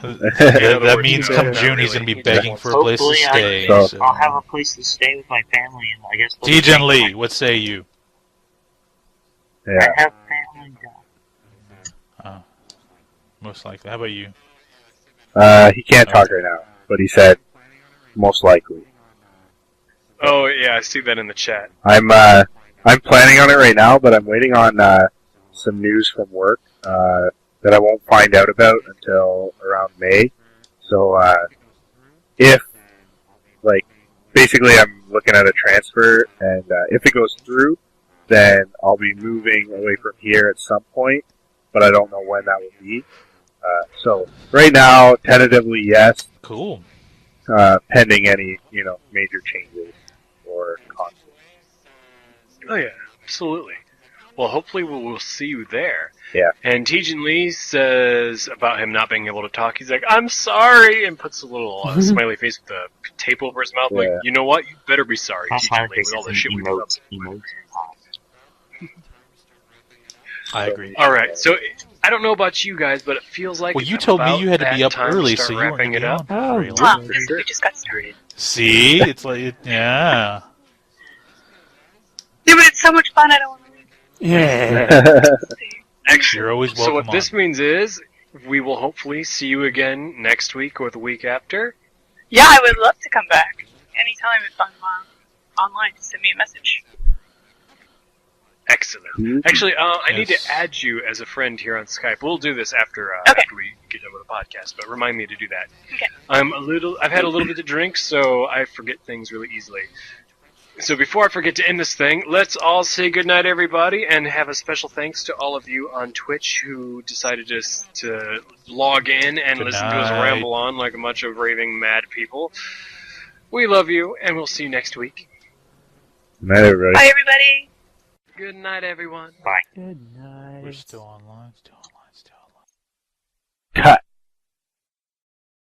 That means come June he's going to be begging for a place to stay. I'll have a place to stay with my family, and I guess. Dejan Lee, what say you? I have family down. Most likely. How about you? He can't talk right now, but he said most likely. Oh yeah, I see that in the chat. I'm planning on it right now, but I'm waiting on some news from work that I won't find out about until around May. So basically I'm looking at a transfer, and if it goes through, then I'll be moving away from here at some point, but I don't know when that will be. So right now, tentatively, yes. Cool. Pending any, major changes or conflicts. Oh yeah, absolutely. Well, hopefully we'll see you there. Yeah. And Tejan Lee says about him not being able to talk, he's like, I'm sorry, and puts a little smiley face with the tape over his mouth. Yeah. Like, you know what? You better be sorry, My Tejan smiley Lee, face with all the is shit we put up. emotes. I agree. All right, so I don't know about you guys, but it feels like Well, you told me you had to be up early, so you weren't wrapping going to it be up. on very Oh, long. Well, we just got started. See? It's like, yeah. Yeah, but it's so much fun, I don't want to leave. Yeah. Excellent. You're always So welcome what this means is we will hopefully see you again next week or the week after. Yeah, I would love to come back. Anytime if I'm online, just send me a message. Excellent. Actually, I need Yes. to add you as a friend here on Skype. We'll do this after Okay. after we get done with the podcast, but remind me to do that. Okay. I've had a little bit to drink, so I forget things really easily. So before I forget to end this thing, let's all say goodnight, everybody, and have a special thanks to all of you on Twitch who decided to log in and Good listen to us night. ramble on like a bunch of raving mad people. We love you, and we'll see you next week. Good night, everybody. Bye, everybody. Good night, everyone. Good night. We're still online, still online, still online. Cut.